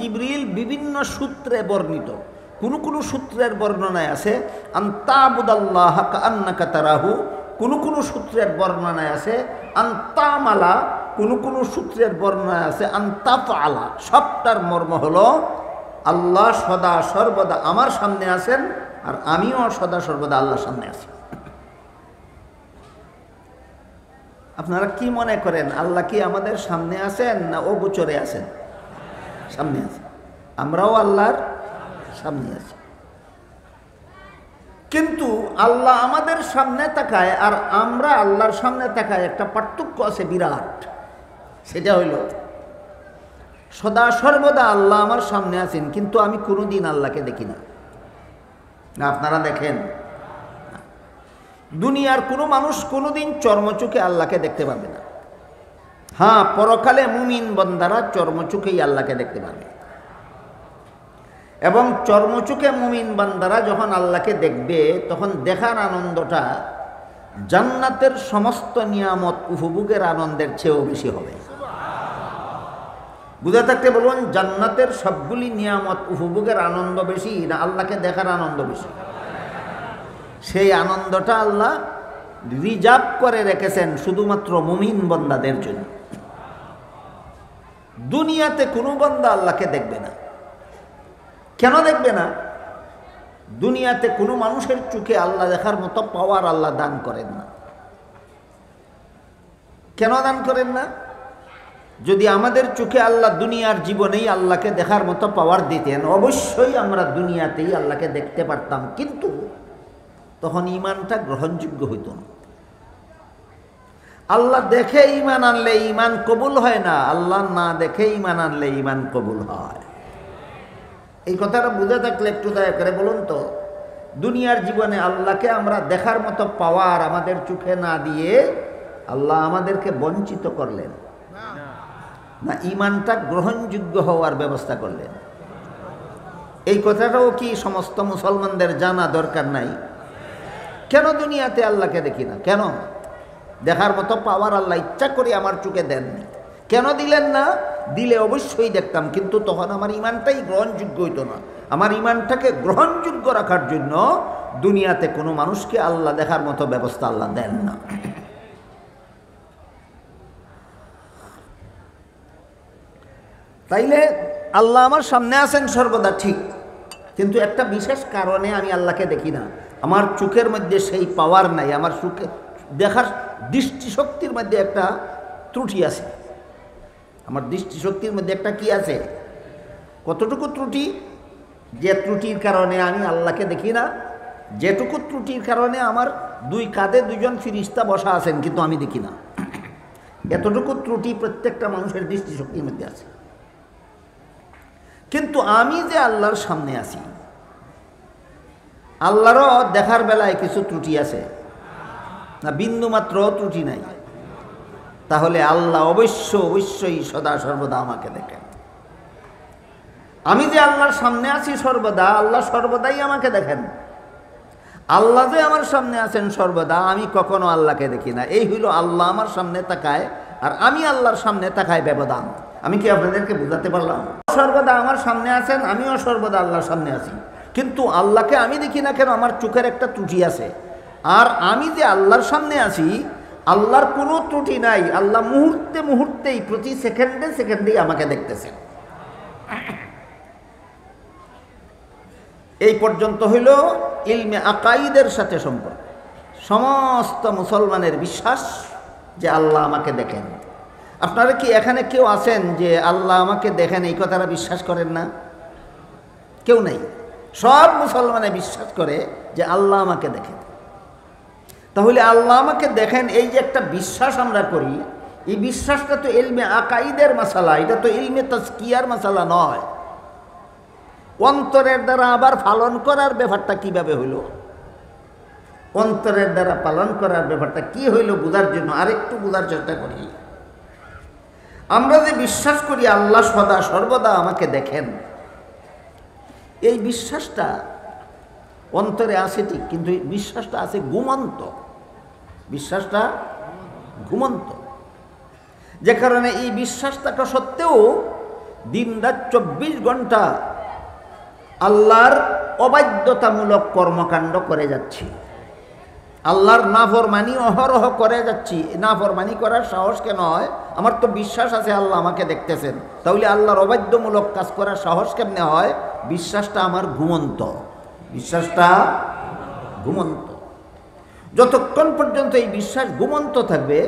জিবরিল বিভিন্ন সূত্রে বর্ণিত কোন সূত্রের বর্ণনায় আছে আনতাবুদাল্লাহ কাআন্নাকা তারাহু, কোন সূত্রের বর্ণনায় আছে আনতামালা, কোন সূত্রের বর্ণনায় আছে আনতাফআলা। সবটার মর্ম হলো আল্লাহ সদা সর্বদা আমার সামনে আছেন, আর আমিও সদা সর্বদা আল্লাহর সামনে আছি। আপনারা কি মনে করেন, আল্লাহ কি আমাদের সামনে আছেন না ও গোচরে আছেন? সামনে আছেন। আমরাও আল্লাহর সামনে আছি। কিন্তু আল্লাহ আমাদের সামনে তাকায় আর আমরা আল্লাহর সামনে তাকায়, একটা পার্থক্য আছে বিরাট। সেটা হইল সদা সর্বদা আল্লাহ আমার সামনে আছেন, কিন্তু আমি কোনোদিন আল্লাহকে দেখি না। আপনারা দেখেন? দুনিয়ার কোনো মানুষ কোনোদিন চর্মচোখে আল্লাহকে দেখতে পারবে না। হ্যাঁ, পরকালে মুমিন বান্দারা চর্মচোখেই আল্লাহকে দেখতে পারবে, এবং চর্মচোখে মুমিন বান্দারা যখন আল্লাহকে দেখবে তখন দেখার আনন্দটা জান্নাতের সমস্ত নিয়ামত উপভোগের আনন্দের চেয়েও বেশি হবে। বুঝে থাকতে বলুন, জান্নাতের সবগুলি নিয়ামত উপভোগের আনন্দ বেশি না আল্লাহকে দেখার আনন্দ বেশি? সেই আনন্দটা আল্লাহ রিজার্ভ করে রেখেছেন শুধুমাত্র মুমিন বান্দাদের জন্য। দুনিয়াতে কোনো বান্দা আল্লাহকে দেখবে না। কেন দেখবে না? দুনিয়াতে কোনো মানুষের চোখে আল্লাহ দেখার মতো পাওয়ার আল্লাহ দান করেন না। কেন দান করেন না? যদি আমাদের চোখে আল্লাহ দুনিয়ার জীবনেই আল্লাহকে দেখার মতো পাওয়ার দিতেন, অবশ্যই আমরা দুনিয়াতেই আল্লাহকে দেখতে পারতাম, কিন্তু তখন ঈমানটা গ্রহণযোগ্য হইত না। আল্লাহ দেখে ঈমান আনলে ঈমান কবুল হয় না, আল্লাহ না দেখে ঈমান আনলে ঈমান কবুল হয়। এই কথাটা বুঝে থাকলে একটু দয়া করে বলুন তো, দুনিয়ার জীবনে আল্লাহকে আমরা দেখার মতো পাওয়ার আমাদের চোখে না দিয়ে আল্লাহ আমাদেরকে বঞ্চিত করলেন না ঈমানটা গ্রহণযোগ্য হওয়ার ব্যবস্থা করলেন? এই কথাটাও কি সমস্ত মুসলমানদের জানা দরকার নাই? কেন দুনিয়াতে আল্লাহকে দেখি না? কেন? দেখার মতো পাওয়ার আল্লাহ ইচ্ছা করে আমার চোখে দেননি। কেন দিলেন না? দিলে অবশ্যই দেখতাম, কিন্তু তখন আমার ঈমানটাই গ্রহণযোগ্য হইতো না। আমার ঈমানটাকে গ্রহণযোগ্য রাখার জন্য দুনিয়াতে কোনো মানুষকে আল্লাহ দেখার মতো ব্যবস্থা আল্লাহ দেন না। তাইলে আল্লাহ আমার সামনে আছেন সর্বদা ঠিক, কিন্তু একটা বিশেষ কারণে আমি আল্লাহকে দেখি না। আমার চোখের মধ্যে সেই পাওয়ার নাই, আমার চোখে দেখার দৃষ্টিশক্তির মধ্যে একটা ত্রুটি আছে। আমার দৃষ্টিশক্তির মধ্যে একটা কি আছে? কতটুকু ত্রুটি? যে ত্রুটির কারণে আমি আল্লাহকে দেখি না, যেটুকু ত্রুটির কারণে আমার দুই কাঁধে দুজন ফিরিস্তা বসা আছেন কিন্তু আমি দেখি না, এতটুকু ত্রুটি প্রত্যেকটা মানুষের দৃষ্টিশক্তির মধ্যে আছে। কিন্তু আমি যে আল্লাহর সামনে আছি, আল্লাহরও দেখার বেলায় কিছু ত্রুটি আছে না? বিন্দুমাত্র ত্রুটি নাই। তাহলে আল্লাহ অবশ্যই সদা সর্বদা আমাকে দেখেন। আমি যে আল্লাহর সামনে আছি সর্বদা, আল্লাহ সর্বদাই আমাকে দেখেন। আল্লাহ যে আমার সামনে আছেন সর্বদা, আমি কখনো আল্লাহকে দেখি না। এই হইল আল্লাহ আমার সামনে তাকায় আর আমি আল্লাহর সামনে তাকায় ব্যবধান। আমি কি আপনাদেরকে বুঝাতে পারলাম? সর্বদা আমার সামনে আছেন, আমিও সর্বদা আল্লাহর সামনে আছি, কিন্তু আল্লাহকে আমি দেখি না কেন? আমার চোখের একটা ত্রুটি আছে। আর আমি যে আল্লাহর সামনে আছি, আল্লাহর কোনো ত্রুটি নাই। আল্লাহ মুহূর্তেই প্রতি সেকেন্ডেই আমাকে দেখতেছেন। এই পর্যন্ত হইল ইলমে আকাইদের সাথে সম্পর্ক। সমস্ত মুসলমানের বিশ্বাস যে আল্লাহ আমাকে দেখেন। আপনারা কি এখানে কেউ আছেন যে আল্লাহ আমাকে দেখেন এই কথাটা বিশ্বাস করেন না? কেউ নেই। সব মুসলমানে বিশ্বাস করে যে আল্লাহ আমাকে দেখেন। তাহলে আল্লাহ আমাকে দেখেন, এই যে একটা বিশ্বাস আমরা করি, এই বিশ্বাসটা তো ইলমে আকাইদের মাসালা, এটা তো ইলমে তাজকিয়ার মাসালা নয়। অন্তরের দ্বারা আবার পালন করার ব্যাপারটা কিভাবে হইল? অন্তরের দ্বারা পালন করার ব্যাপারটা কি হইল বোঝার জন্য আরেকটু বোঝার চেষ্টা করি। আমরা যে বিশ্বাস করি আল্লাহ সদা সর্বদা আমাকে দেখেন, এই বিশ্বাসটা অন্তরে আছে ঠিক, কিন্তু এই বিশ্বাসটা আছে ঘুমন্ত। বিশ্বাসটা ঘুমন্ত, যে কারণে এই বিশ্বাস থাকা সত্ত্বেও দিন রাত 24 ঘন্টা আল্লাহর অবাধ্যতামূলক কর্মকাণ্ড করে যাচ্ছি, আল্লাহর নাফরমানি অহরহ করে যাচ্ছি। নাফরমানি করার সাহস কেন হয়? আমার তো বিশ্বাস আছে আল্লাহ আমাকে দেখতেছেন, তাহলে আল্লাহর অবাধ্যমূলক কাজ করার সাহস কেমনে হয়? বিশ্বাসটা আমার ঘুমন্ত, বিশ্বাসটা ঘুমন্ত। যতক্ষণ পর্যন্ত এই বিশ্বাস ঘুমন্ত থাকবে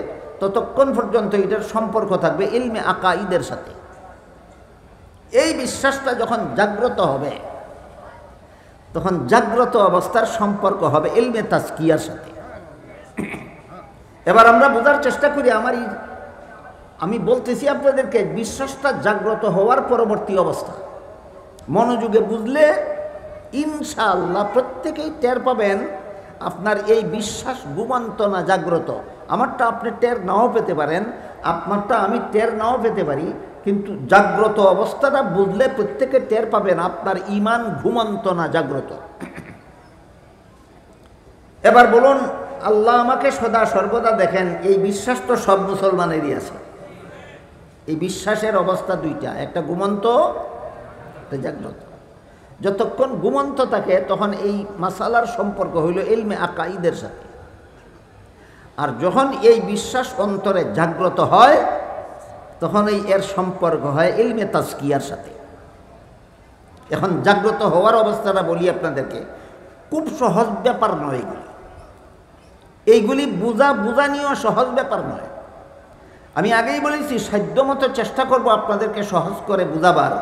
ততক্ষণ পর্যন্ত এটার সম্পর্ক থাকবে ইলমে আকাইদের সাথে। এই বিশ্বাসটা যখন জাগ্রত হবে তখন জাগ্রত অবস্থার সম্পর্ক হবে ইলমে তাজকিয়ার সাথে। এবার আমরা বোঝার চেষ্টা করি, আমি বলতেছি আপনাদেরকে বিশ্বাসটা জাগ্রত হওয়ার পরবর্তী অবস্থা মনোযোগে বুঝলে ইনশাআল্লাহ প্রত্যেকেই টের পাবেন আপনার এই বিশ্বাস ঘুমন্ত না জাগ্রত। আমারটা আপনি টের নাও পেতে পারেন, আপনারটা আমি টের নাও পেতে পারি, কিন্তু জাগ্রত অবস্থাটা বুঝলে প্রত্যেকে টের পাবেন আপনার ঈমান ঘুমন্ত না জাগ্রত। এবার বলুন, আল্লাহ আমাকে সদা সর্বদা দেখেন, এই বিশ্বাস তো সব মুসলমানেরই আছে। এই বিশ্বাসের অবস্থা দুইটা, একটা ঘুমন্ত, একটা জাগ্রত। যতক্ষণ ঘুমন্ত থাকে তখন এই মাসালার সম্পর্ক হইল ইলমে আকাইদের সাথে, আর যখন এই বিশ্বাস অন্তরে জাগ্রত হয় তখন এর সম্পর্ক হয় ইলমে তাজকিয়ার সাথে। এখন জাগ্রত হওয়ার অবস্থাটা বলি আপনাদেরকে, খুব সহজ ব্যাপার নয় এইগুলি বুঝানিও সহজ ব্যাপার নয়। আমি আগেই বলেছি সাধ্যমতো চেষ্টা করব আপনাদেরকে সহজ করে বুঝাবার।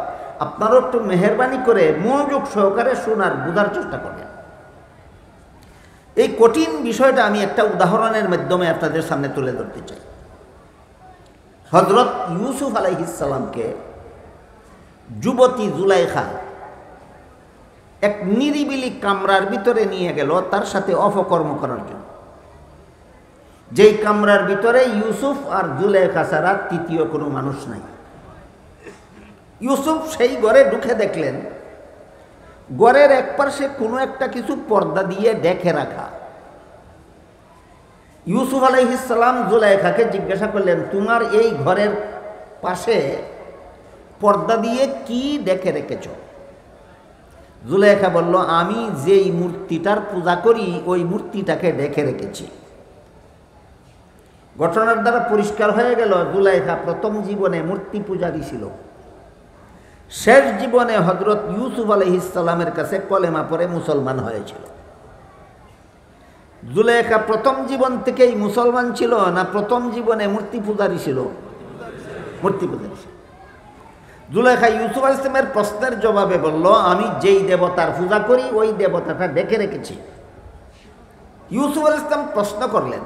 আপনারও একটু মেহেরবানি করে মনোযোগ সহকারে শোনার বুঝার চেষ্টা করবেন। এই কঠিন বিষয়টা আমি একটা উদাহরণের মাধ্যমে আপনাদের সামনে তুলে ধরতে চাই। হযরত ইউসুফ আলাইহিস সালামকে যুবতী জুলাইখা এক নিরিবিলি কামরার ভিতরে নিয়ে গেল তার সাথে অপকর্ম করার জন্য। যেই কামরার ভিতরে ইউসুফ আর জুলাইখা ছাড়া তৃতীয় কোনো মানুষ নাই। ইউসুফ সেই ঘরে ঢুকে দেখলেন ঘরের এক পাশে কোনো একটা কিছু পর্দা দিয়ে ঢেকে রাখা। ইউসুফ আলাইহিস সালাম জুলাইখাকে জিজ্ঞাসা করলেন, তোমার এই ঘরের পাশে পর্দা দিয়ে কি ঢেকে রেখেছ? জুলাইখা বলল, আমি যেই মূর্তিটার পূজা করি ওই মূর্তিটাকে ঢেকে রেখেছি। ঘটনার দ্বারা পরিষ্কার হয়ে গেল জুলাইখা প্রথম জীবনে মূর্তি পূজারী ছিল। শেষ জীবনে হযরত ইউসুফ আলাইহিস সালামের কাছে কলেমা পড়ে মুসলমান হয়েছিল। জুলাইখা প্রথম জীবন থেকেই মুসলমান ছিল না প্রথম জীবনে মূর্তি পূজারী ছিল? মূর্তি পূজারী ছিল। জুলাইখা ইউসুফ আলাইহিস সালামের প্রশ্নের জবাবে বলল, আমি যেই দেবতার পূজা করি ওই দেবতাটা ঢেকে রেখেছি। ইউসুফ আলাইহিস সালাম প্রশ্ন করলেন,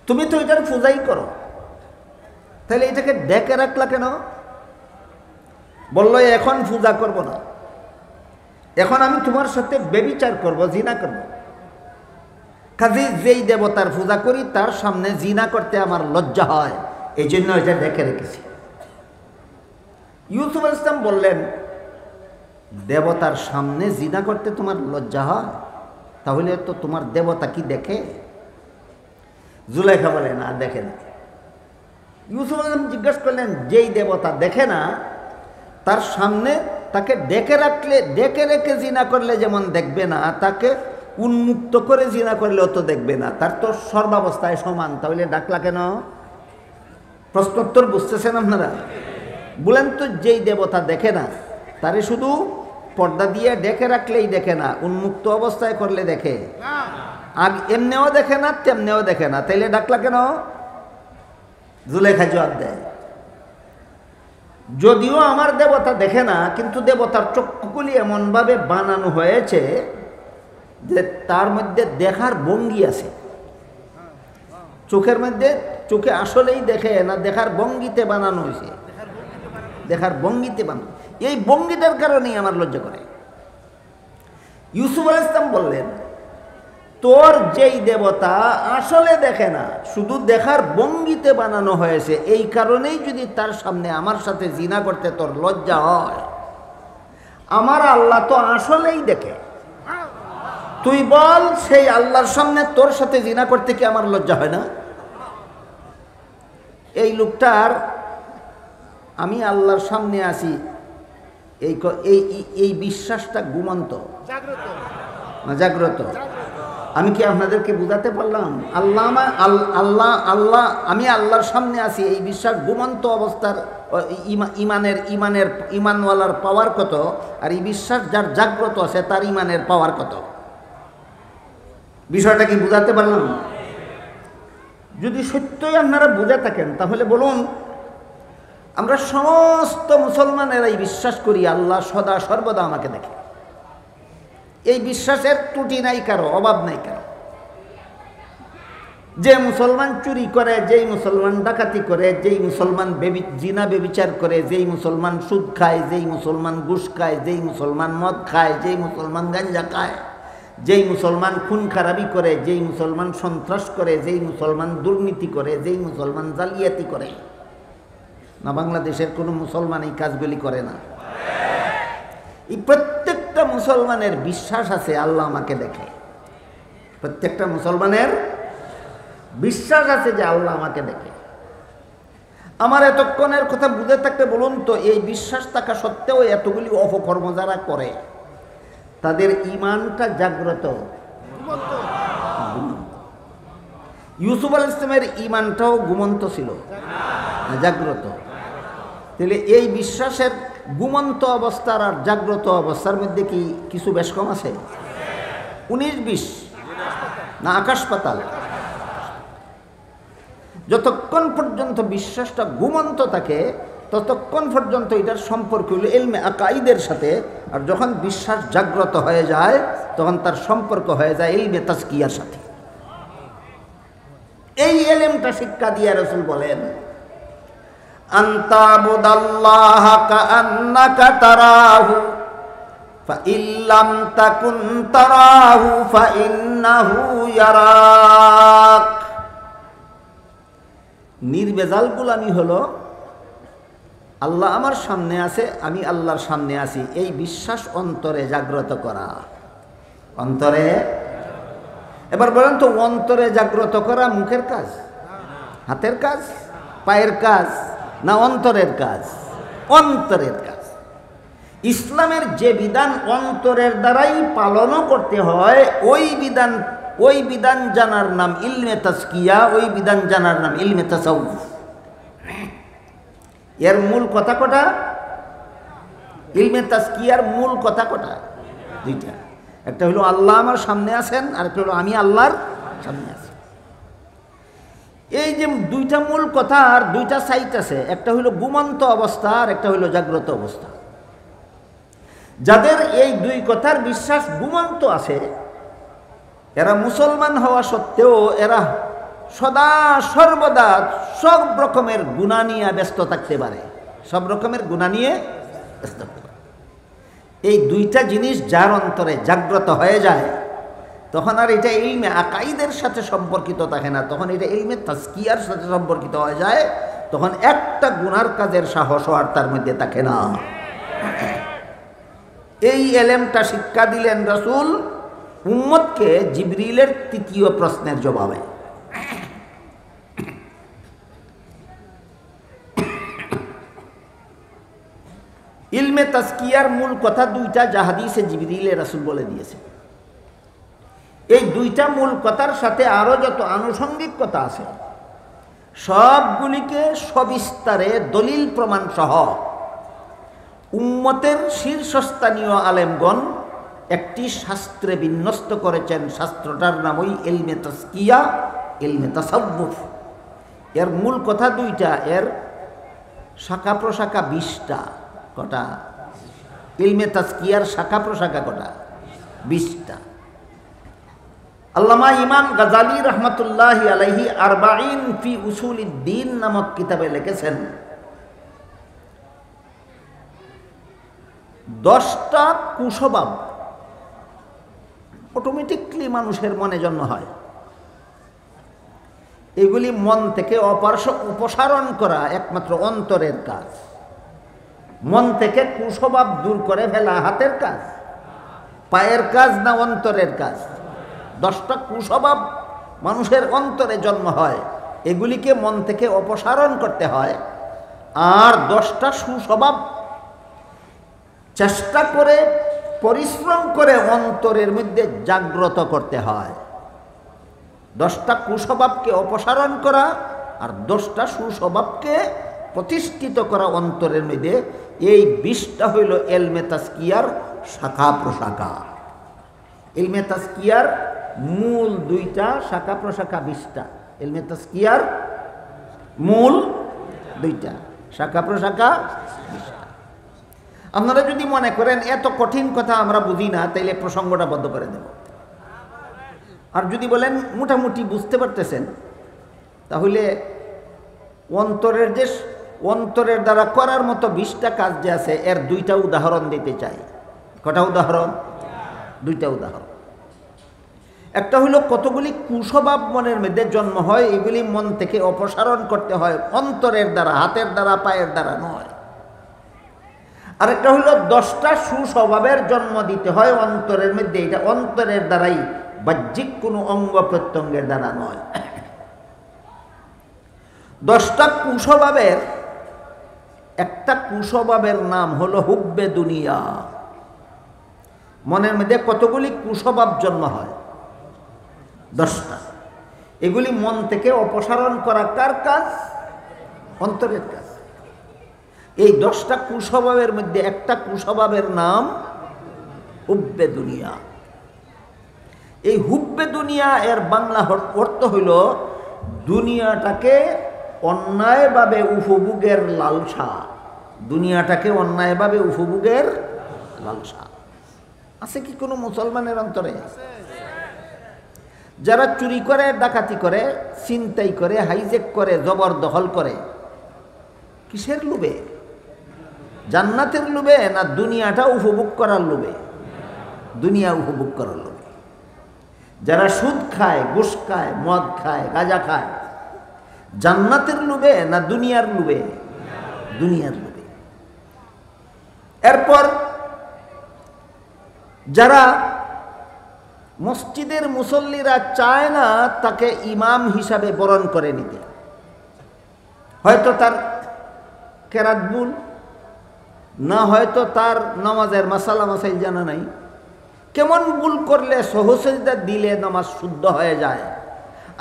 তুমি তো এটার পূজাই করো, তাহলে এটাকে ঢেকে রাখলা কেন? বলল, এখন পূজা করব না, এখন আমি তোমার সাথে ব্যভিচার করব, জিনা করব। কাজে যেই দেবতার পূজা করি তার সামনে জিনা করতে আমার লজ্জা হয়, এই জন্য এটা ঢেকে রেখেছি। ইউসুফ আলাইহিস সালাম বললেন, দেবতার সামনে জিনা করতে তোমার লজ্জা হয়? তাহলে তো তোমার দেবতা কি দেখে? জুলাইখা বলে, না দেখে না। ইউসুফ আলাইহিস সালাম জিজ্ঞাসা করলেন, যেই দেবতা দেখে না তার সামনে তাকে ডেকে রেখে জিনা করলে যেমন দেখবে না, তাকে উন্মুক্ত করে জিনা করলেও তো দেখবে না, তার তো সর্বাবস্থায় সমান, তাহলে ডাকলা কেন? প্রশ্নোত্তর বুঝতেছেন আপনারা? বলেন তো, যেই দেবতা দেখে না তারে শুধু পর্দা দিয়ে ডেকে রাখলেই দেখে না, উন্মুক্ত অবস্থায় করলে দেখে? এমনেও দেখে না তেমনেও দেখে না, তাইলে ডাকলা কেন? জুলাইখা জবাব দেয়, যদিও আমার দেবতা দেখে না, কিন্তু দেবতার চক্ষুগুলি এমনভাবে বানানো হয়েছে যে তার মধ্যে দেখার ভঙ্গি আছে। চোখের মধ্যে, চোখে আসলেই দেখে না, দেখার ভঙ্গিতে বানানো হয়েছে, দেখার ভঙ্গিতে বানানো। এই ভঙ্গিটার কারণেই আমার লজ্জা করে। ইউসুফ আলাইহিস সালাম বললেন, তোর যেই দেবতা আসলে দেখে না, শুধু দেখার ভঙ্গিতে বানানো হয়েছে, এই কারণেই যদি তার সামনে আমার সাথে জিনা করতে তোর লজ্জা হয়, আমার আল্লাহ তো আসলেই দেখে। তুই বল, সেই আল্লাহর সামনে তোর সাথে জিনা করতে কি আমার লজ্জা হয় না? এই লোকটার, আমি আল্লাহর সামনে আসি, এই এই এই বিশ্বাসটা ঘুমন্ত না জাগ্রত? আমি কি আপনাদেরকে বুঝাতে পারলাম? আল্লাহ আমি আল্লাহর সামনে আছি, এই বিশ্বাস ঘুমন্ত অবস্থার ইমানওয়ালার পাওয়ার কত, আর এই বিশ্বাস যার জাগ্রত আছে তার ইমানের পাওয়ার কত? বিষয়টা কি বুঝাতে পারলাম? যদি সত্যই আপনারা বুঝে থাকেন তাহলে বলুন, আমরা সমস্ত মুসলমানেরাই বিশ্বাস করি আল্লাহ সদা সর্বদা আমাকে দেখে। এই বিশ্বাসের ত্রুটি নাই কারো, অভাব নাই কারো। যে মুসলমান চুরি করে, যেই মুসলমান ডাকাতি করে, যেই মুসলমান জিনা বেবিচার করে, যেই মুসলমান সুদ খায়, যেই মুসলমান ঘুষ খায়, যেই মুসলমান মদ খায়, যেই মুসলমান গাঞ্জা খায়, যেই মুসলমান খুন খারাপি করে, যেই মুসলমান সন্ত্রাস করে, যেই মুসলমান দুর্নীতি করে, যেই মুসলমান জালিয়াতি করে, না বাংলাদেশের কোনো মুসলমান এই কাজগুলি করে না? এই প্রত্যেকটা মুসলমানের বিশ্বাস আছে আল্লাহ আমাকে দেখে। প্রত্যেকটা মুসলমানের বিশ্বাস আছে যে আল্লাহ আমাকে দেখে। আমার এতক্ষণের কথা বুঝে থাকতে বলুন তো, এই বিশ্বাস থাকা সত্ত্বেও এতগুলি অপকর্ম যারা করে তাদের ইমানটা জাগ্রত? ইউসুফ আলাইহিস সালামের ইমানটাও ঘুমন্ত ছিল, জাগ্রত। তাহলে এই বিশ্বাসের ঘুমন্ত অবস্থার আর জাগ্রত অবস্থার মধ্যে কি কিছু বেশ কম আছে? 19-20 না আকাশ পাতাল? যতক্ষণ পর্যন্ত বিশ্বাসটা ঘুমন্ত থাকে ততক্ষণ পর্যন্ত এটার সম্পর্ক হলো ইলমে আকাইদের সাথে, আর যখন বিশ্বাস জাগ্রত হয়ে যায় তখন তার সম্পর্ক হয়ে যায় ইলমে তাজকিয়ার সাথে। এই ইলমটা শিক্ষা দিয়ে রাসূল বলেন, আনতাবুদাল্লাহা কাআন্নাকা তারাহু ফাইল্লাম তাকুন তারাহু ফাইন্নাহু ইয়ারাক। নির্বেজাল গোলামি হলো আল্লাহ আমার সামনে আছে, আমি আল্লাহর সামনে আছি, এই বিশ্বাস অন্তরে জাগ্রত করা। অন্তরে, এবার বলেন তো, অন্তরে জাগ্রত করা মুখের কাজ, হাতের কাজ, পায়ের কাজ, না অন্তরের কাজ? অন্তরের কাজ। ইসলামের যে বিধান অন্তরের দ্বারাই পালনও করতে হয়, ওই বিধান জানার নাম ইলমে তাজকিয়া, ওই বিধান জানার নাম ইলমে তাসাউফ। এর মূল কথা কটা? ইলমে তাজকিয়ার মূল কথা কটা? দুইটা। একটা হলো আল্লাহ আমার সামনে আছেন, আর একটা হলো আমি আল্লাহর সামনে আছি। এই যে দুইটা মূল কথা, আর দুইটা সাইট আছে, একটা হলো ঘুমন্ত অবস্থা আর একটা হলো জাগ্রত অবস্থা। যাদের এই দুই কথার বিশ্বাস ঘুমন্ত আছে, এরা মুসলমান হওয়া সত্ত্বেও এরা সদা সর্বদা সব রকমের গুনাহ নিয়ে ব্যস্ত থাকতে পারে, সব রকমের গুনাহ নিয়ে ব্যস্ত থাকতে পারে। এই দুইটা জিনিস যার অন্তরে জাগ্রত হয়ে যায় তখন আর এটা ইলমে আকাইদের সাথে সম্পর্কিত থাকে না, তখন এটা ইলমে তাজকিয়ার সাথে সম্পর্কিত হয়ে যায়। তখন একটা গুনার কাজের সাহসও আর তার মধ্যে থাকে না। এই এলেমটা শিক্ষা দিলেন রাসূল উম্মতকে জিবরিলের তৃতীয় প্রশ্নের জবাবে। ইলমে তাজকিয়ার মূল কথা দুইটা, যা হাদিসে জিবরিলে রাসূল বলে দিয়েছে। এই দুইটা মূল কথার সাথে আরো যত আনুষঙ্গিক কথা আছে সবগুলিকে সবিস্তারে দলিল প্রমাণ সহ উম্মতের শীর্ষস্থানীয় আলেমগণ একটি শাস্ত্রে বিন্যস্ত করেছেন। শাস্ত্রটার নাম ওই ইলমে তাজকিয়া, ইলমে তাসাউফ। এর মূল কথা দুইটা, এর শাখা প্রশাখা 20টা। কটা? ইলমে তাজকিয়ার শাখা প্রশাখা কটা? 20টা। আল্লামা ইমাম গাজালি রহমতুল্লাহি আলাইহি আরবাঈন ফি উসুলিদ্দিন নামক কিতাবে লিখেছেন, 10টা কুস্বভাব অটোমেটিকলি মানুষের মনে জন্ম হয়। এগুলি মন থেকে অপসারণ করা একমাত্র অন্তরের কাজ। মন থেকে কুস্বভাব দূর করে ফেলা হাতের কাজ, পায়ের কাজ, না অন্তরের কাজ? 10টা কুস্বভাব মানুষের অন্তরে জন্ম হয়, এগুলিকে মন থেকে অপসারণ করতে হয়। আর 10টা সুস্বভাব চেষ্টা করে পরিশ্রম করে অন্তরের মধ্যে জাগ্রত করতে হয়। 10টা কুস্বভাবকে অপসারণ করা আর 10টা সুস্বভাবকে প্রতিষ্ঠিত করা অন্তরের মধ্যে, এই 20টা হইল ইলমে তাজকিয়ার শাখা প্রশাখা। ইলমে তাজকিয়ার মূল 2টা, শাখা প্রশাখা 20টা। ইলমে তাজকিয়ার মূল 2টা, শাখা প্রশাখা 20টা। আপনারা যদি মনে করেন এত কঠিন কথা আমরা বুঝি না, তাইলে প্রসঙ্গটা বন্ধ করে দেব। আর যদি বলেন মোটামুটি বুঝতে পারতেছেন, তাহলে অন্তরের দ্বারা করার মতো 20টা কাজ যে আছে, এর 2টা উদাহরণ দিতে চাই। কটা উদাহরণ? 2টা উদাহরণ। একটা হলো কতগুলি কুস্বভাব মনের মধ্যে জন্ম হয়, এগুলি মন থেকে অপসারণ করতে হয় অন্তরের দ্বারা, হাতের দ্বারা, পায়ের দ্বারা নয়। আরেকটা হলো 10টা সুস্বভাবের জন্ম দিতে হয় অন্তরের মধ্যে, এটা অন্তরের দ্বারাই, বাহ্যিক কোনো অঙ্গ প্রত্যঙ্গের দ্বারা নয়। 10টা কুস্বভাবের একটা কুস্বভাবের নাম হলো হুব্বে দুনিয়া। মনের মধ্যে কতগুলি কুস্বভাব জন্ম হয়? 10টা। এগুলি মন থেকে অপসারণ করা কার কাজ? অন্তরের কাজ। এই 10টা কুস্বভাবের মধ্যে একটা কুস্বভাবের নাম হুব্বে দুনিয়া। এই হুব্বে দুনিয়া এর বাংলা অর্থ হইল দুনিয়াটাকে অন্যায়ভাবে উপভোগের লালসা। দুনিয়াটাকে অন্যায়ভাবে উপভোগের লালসা আছে কি কোনো মুসলমানের অন্তরে? যারা চুরি করে, ডাকাতি করে, ছিনতাই করে, হাইজেক করে, জবরদখল করে, কিসের লোভে? জান্নাতের লোভে না দুনিয়াটা উপভোগ করার লোভে? দুনিয়া উপভোগ করার লোভে। যারা সুদ খায়, ঘুষ খায়, মদ খায়, গাঁজা খায়, জান্নাতের লোভে না দুনিয়ার লোভে? দুনিয়ার লোভে। এরপর যারা মসজিদের মুসল্লিরা চায় না তাকে ইমাম হিসাবে বরণ করে নিতে, হয়তো তার কেরাত ভুল, না হয়তো তার নামাজের মাসালা মাসাইল জানা নাই, কেমন ভুল করলে সহসজদা দিলে নামাজ শুদ্ধ হয়ে যায়,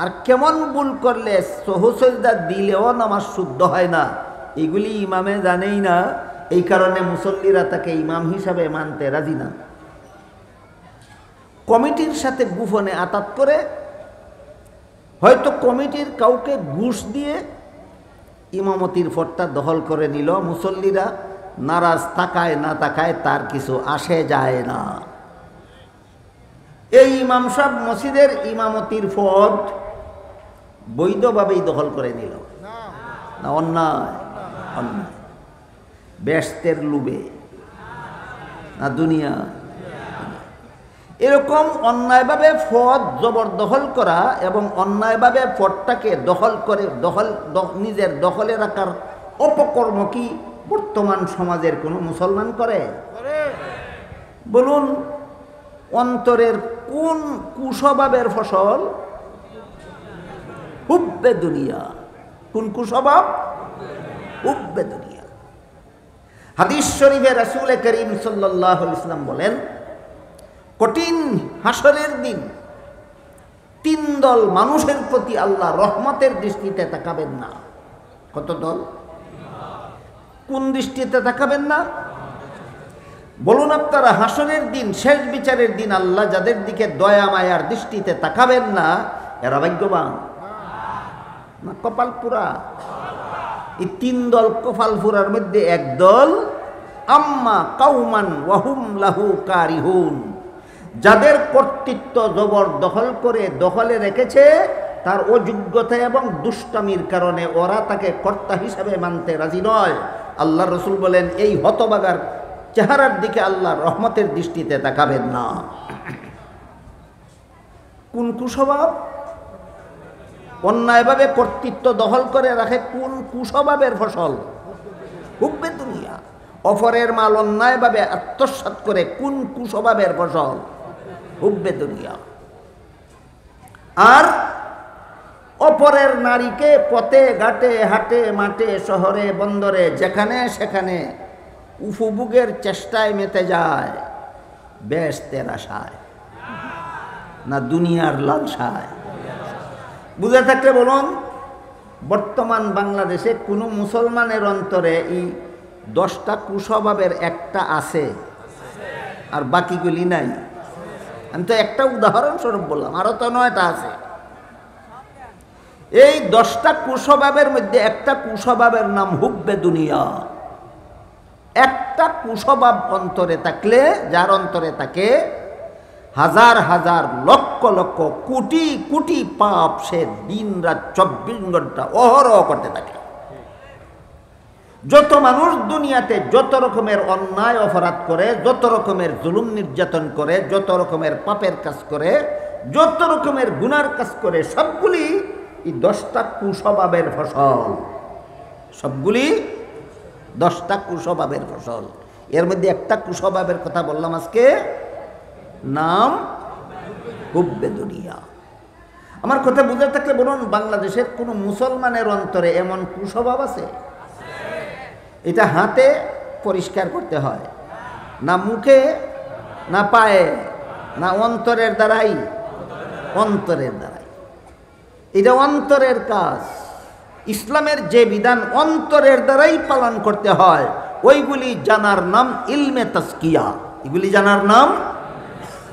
আর কেমন ভুল করলে সহসজদা দিলেও নামাজ শুদ্ধ হয় না, এগুলি ইমামে জানেই না। এই কারণে মুসল্লিরা তাকে ইমাম হিসাবে মানতে রাজি না। কমিটির সাথে গোপনে আতাত করে, হয়তো কমিটির কাউকে ঘুষ দিয়ে ইমামতির পদটা দখল করে নিল। মুসল্লিরা নারাজ তাকায় না তাকায় তার কিছু আসে যায় না। এই ইমাম সাহেব মসজিদের ইমামতির পদ বৈধভাবেই দখল করে নিল না অন্যায়? অন্যায়। ব্যস্তের লোভে না দুনিয়া? এরকম অন্যায়ভাবে পদ জবরদখল করা এবং অন্যায়ভাবে পদটাকে দখল করে নিজের দখলে রাখার অপকর্ম কি বর্তমান সমাজের কোনো মুসলমান করে? বলুন, অন্তরের কোন কুস্বভাবের ফসল? হুব্বে দুনিয়া। কোন কুস্বভাব? হুব্বে দুনিয়া। হাদিস শরীফে রাসূল করিম সাল্লাল্লাহু আলাইহি ওয়াসাল্লাম বলেন, কঠিন হাসরের দিন 3 দল মানুষের প্রতি আল্লাহ রহমতের দৃষ্টিতে তাকাবেন না। কত দল? কোন দৃষ্টিতে তাকাবেন না? বলুন আপনারা, হাসরের দিন, শেষ বিচারের দিন আল্লাহ যাদের দিকে দয়া মায়ার দৃষ্টিতে তাকাবেন না, এরা ভাগ্যবান না কপাল পুরা? এই 3 দল কপাল পুরার মধ্যে এক দল আম্মা কাউমান ওয়াহুম লাহু কারিহুন, যাদের কর্তৃত্ব জবরদখল করে দখলে রেখেছে, তার অযোগ্যতা এবং দুষ্টামির কারণে ওরা তাকে কর্তা হিসাবে মানতে রাজি নয়। আল্লাহ রসুল বলেন, এই হতবাগার চেহারার দিকে আল্লাহ রহমতের দৃষ্টিতে তাকাবেন না। কোন কুস্বভাব? অন্যায়ভাবে কর্তৃত্ব দখল করে রাখে কোন কুস্বভাবের ফসল? হুব্বে দুনিয়া। অপরের মাল অন্যায়ভাবে আত্মসাৎ করে কোন কুস্বভাবের ফসল? হুব্বে দুনিয়া। আর অপরের নারীকে পথে ঘাটে, হাটে মাঠে, শহরে বন্দরে, যেখানে সেখানে উপভোগের চেষ্টায় মেতে যায় বেহেশতের আশায়, না দুনিয়ার লালসায়? বুঝে থাকলে বলুন, বর্তমান বাংলাদেশে কোনো মুসলমানের অন্তরে এই 10টা কুস্বভাবের একটা আছে আর বাকিগুলি নাই? আমি তো একটা উদাহরণস্বরূপ বললাম, আরো তো 9টা আছে। এই 10টা কুস্বভাবের মধ্যে একটা কুস্বভাবের নাম হুব্বে দুনিয়া। একটা কুস্বভাব অন্তরে থাকলে, যার অন্তরে থাকে, হাজার হাজার লক্ষ লক্ষ কোটি কোটি পাপ সে দিন রাত 24 ঘন্টা অহরহ করতে থাকে। যত মানুষ দুনিয়াতে যত রকমের অন্যায় অপরাধ করে, যত রকমের জুলুম নির্যাতন করে, যত রকমের পাপের কাজ করে, যত রকমের গুনার কাজ করে, সবগুলি এই 10টা কুস্বভাবের ফসল। সবগুলি 10টা কুস্বভাবের ফসল। এর মধ্যে একটা কুস্বভাবের কথা বললাম আজকে, নাম হুব্বে দুনিয়া। আমার কথা বুঝে থাকলে বলুন, বাংলাদেশের কোনো মুসলমানের অন্তরে এমন কুস্বভাব আছে? এটা হাতে পরিষ্কার করতে হয়, না মুখে, না পায়ে, না অন্তরের দ্বারাই? অন্তরের দ্বারাই। এটা অন্তরের কাজ। ইসলামের যে বিধান অন্তরের দ্বারাই পালন করতে হয়, ওইগুলি জানার নাম ইলমে তাজকিয়া। এগুলি জানার নাম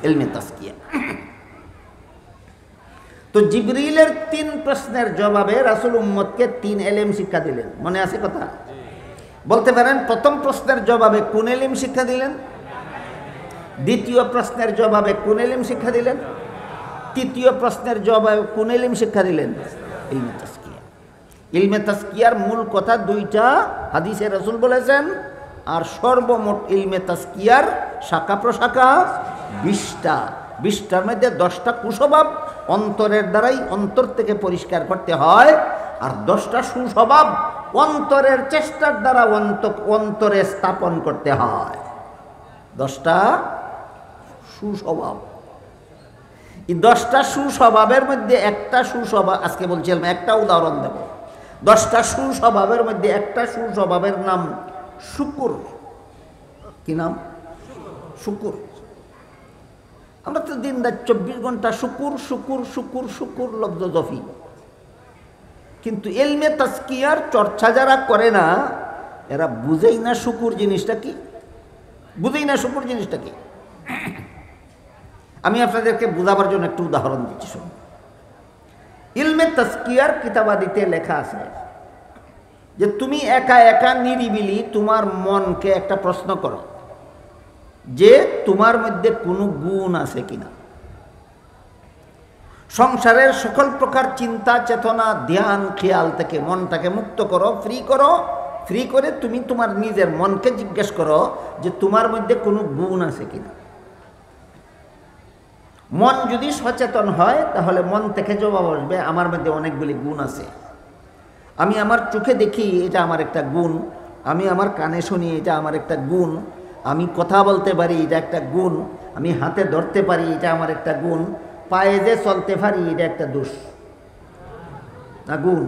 ইলমে তাজকিয়া। তো জিবরিলের 3 প্রশ্নের জবাবে রাসূল উম্মতকে 3 এলেম শিক্ষা দিলেন। মনে আছে কথা? বলতে পারেন প্রথম প্রশ্নের জবাবে কোন এলিম শিক্ষা দিলেন? দ্বিতীয় প্রশ্নের জবাবে কোন এলিম শিক্ষা দিলেন? তৃতীয় প্রশ্নের জবাবে কোন এলিম শিক্ষা দিলেন? ইলমে তাজকিয়া। ইলমে তাজকিয়ার মূল কথা 2টা হাদিসে রাসূল বলেছেন, আর সর্বমোট ইলমে তাজকিয়ার শাখা প্রশাখা 20টা। 20টার মধ্যে 10টা কুস্বভাব অন্তরের দ্বারাই, অন্তর থেকে পরিষ্কার করতে হয়, আর 10টা সুস্বভাব অন্তরের চেষ্টার দ্বারা অন্তরে স্থাপন করতে হয়। 10টা সুস্বভাব। এই 10টা সুস্বভাবের মধ্যে একটা সুস্বভাব, আজকে বলছিলাম একটা উদাহরণ দেব। 10টা সুস্বভাবের মধ্যে একটা সুস্বভাবের নাম শুকুর। কি নাম? শুকুর। আমরা তো দিন রাত 24 ঘন্টা শুকুর শুকুর শুকুর শুকুর লব্ধ জফি। কিন্তু ইলমে তাজকিয়ার চর্চা যারা করে না, এরা বুঝেই না শুকুর জিনিসটা কি, বুঝেই না শুকুর জিনিসটা কি। আমি আপনাদেরকে বোঝাবার জন্য একটু উদাহরণ দিচ্ছি, শুনুন। ইলমে তাজকিয়ার কিতাবাদিতে লেখা আছে যে তুমি একা একা নিরিবিলি তোমার মনকে একটা প্রশ্ন করো যে তোমার মধ্যে কোনো গুণ আছে কিনা। সংসারের সকল প্রকার চিন্তা চেতনা ধ্যান খেয়াল থেকে মনটাকে মুক্ত করো, ফ্রি করে তুমি তোমার নিজের মনকে জিজ্ঞেস করো যে তোমার মধ্যে কোনো গুণ আছে কিনা। মন যদি সচেতন হয় তাহলে মন থেকে জবাব আসবে আমার মধ্যে অনেকগুলি গুণ আছে। আমি আমার চোখে দেখি, এটা আমার একটা গুণ। আমি আমার কানে শুনি, এটা আমার একটা গুণ। আমি কথা বলতে পারি, এটা একটা গুণ। আমি হাতে ধরতে পারি, এটা আমার একটা গুণ। পায়ে যে চলতে পারি, এটা একটা দোষ না গুণ?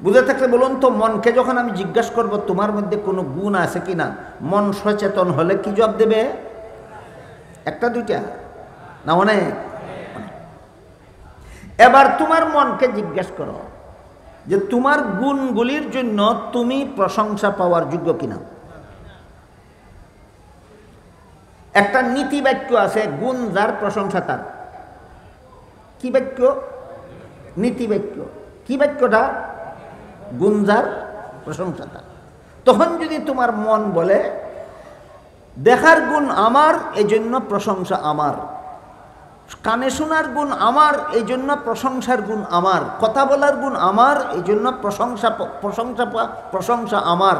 বুঝে থাকলে বলুন তো, মনকে যখন আমি জিজ্ঞাসা করব তোমার মধ্যে কোনো গুণ আছে কিনা, মন সচেতন হলে কি জবাব দেবে? একটা দুইটা না অনেক? এবার তোমার মনকে জিজ্ঞাসা করো যে তোমার গুণগুলির জন্য তুমি প্রশংসা পাওয়ার যোগ্য কিনা। একটা নীতি বাক্য আছে, গুণ যার প্রশংসা তার। কি বাক্য? নীতি বাক্য। কি বাক্যটা? গুণ যার প্রশংসা তার। তখন যদি তোমার মন বলে দেখার গুণ আমার, এই জন্য প্রশংসা আমার। কানে শোনার গুণ আমার, এই জন্য প্রশংসার গুণ আমার। কথা বলার গুণ আমার, এই জন্য প্রশংসা আমার।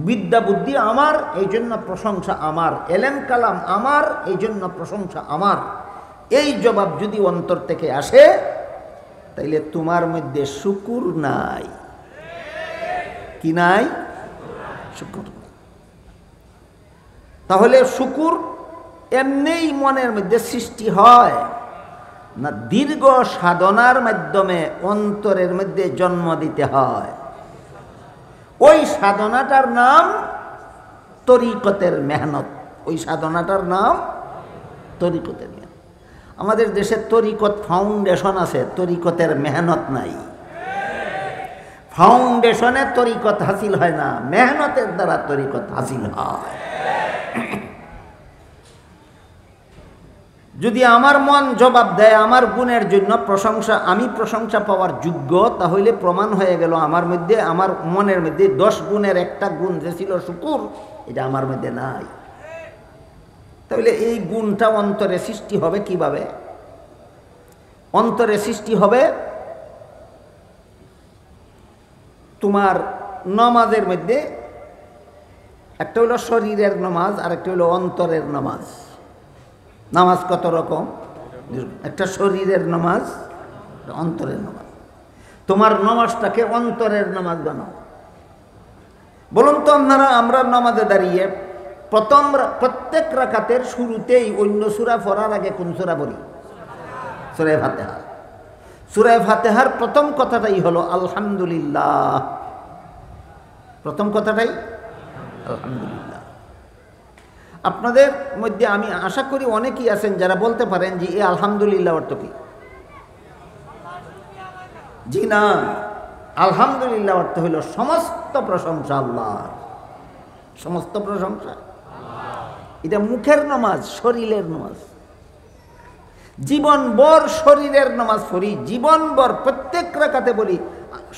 বিদ্যা বুদ্ধি আমার, এই জন্য প্রশংসা আমার। এলেম কালাম আমার, এই জন্য প্রশংসা আমার। এই জবাব যদি অন্তর থেকে আসে, তাইলে তোমার মধ্যে শুকুর নাই। কি নাই? শুকুর। তাহলে শুকুর এমনিই মনের মধ্যে সৃষ্টি হয় না দীর্ঘ সাধনার মাধ্যমে অন্তরের মধ্যে জন্ম দিতে হয়? ওই সাধনাটার নাম তরিকতের মেহনত, ওই সাধনাটার নাম তরিকতের মেহনত। আমাদের দেশে তরিকত ফাউন্ডেশন আছে, তরিকতের মেহনত নাই। ফাউন্ডেশনে তরিকত হাসিল হয় না, মেহনতের দ্বারা তরিকত হাসিল হয়। যদি আমার মন জবাব দেয় আমার গুণের জন্য প্রশংসা, আমি প্রশংসা পাওয়ার যোগ্য, তাহলে প্রমাণ হয়ে গেল আমার মধ্যে, আমার মনের মধ্যে 10 গুণের একটা গুণ যে ছিল শুকুর, এটা আমার মধ্যে নাই। তাহলে এই গুণটা অন্তরে সৃষ্টি হবে কিভাবে? অন্তরে সৃষ্টি হবে তোমার নামাজের মধ্যে। একটা হলো শরীরের নামাজ, আর একটা হলো অন্তরের নামাজ। নামাজ কত রকম? একটা শরীরের নামাজ, অন্তরের নামাজ। তোমার নামাজটাকে অন্তরের নামাজ বানাও। বলুন তো আপনারা, আমরা নামাজে দাঁড়িয়ে প্রত্যেক রাকাতের শুরুতেই অন্য সূরা পড়ার আগে কোন সূরা পড়ি? সূরা ফাতিহা। সূরা ফাতিহার প্রথম কথাটাই হলো আলহামদুলিল্লাহ। প্রথম কথাটাই আলহামদুলিল্লাহ। আপনাদের মধ্যে আমি আশা করি অনেকেই আছেন যারা বলতে পারেন যে এই আলহামদুলিল্লাহ অর্থ কি? জি না, আলহামদুলিল্লাহ অর্থ হইল সমস্ত প্রশংসা আল্লাহর। সমস্ত প্রশংসা, এটা মুখের নামাজ, শরীরের নামাজ। জীবনভর শরীরের নামাজ পড়ি, জীবনভর প্রত্যেক রাকাতে বলি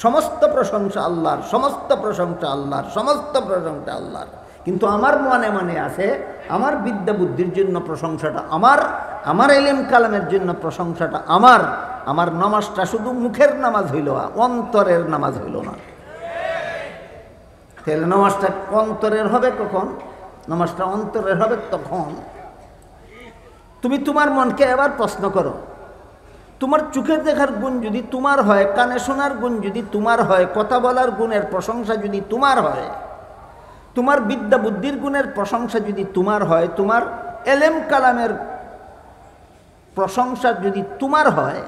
সমস্ত প্রশংসা আল্লাহর, সমস্ত প্রশংসা আল্লাহর, সমস্ত প্রশংসা আল্লাহর। কিন্তু আমার মনে মনে আছে আমার বিদ্যা বুদ্ধির জন্য প্রশংসাটা আমার, আমার ইলম কালামের জন্য প্রশংসাটা আমার। আমার নামাজটা শুধু মুখের নামাজ হইল, অন্তরের নামাজ হইল না। তাহলে নামাজটা অন্তরের হবে কখন? নামাজটা অন্তরের হবে তখন তুমি তোমার মনকে এবার প্রশ্ন করো, তোমার চোখের দেখার গুণ যদি তোমার হয়, কানে শোনার গুণ যদি তোমার হয়, কথা বলার গুণের প্রশংসা যদি তোমার হয়, তোমার বিদ্যা বুদ্ধির গুণের প্রশংসা যদি তোমার হয়, তোমার এলেম কালামের প্রশংসা যদি তোমার হয়,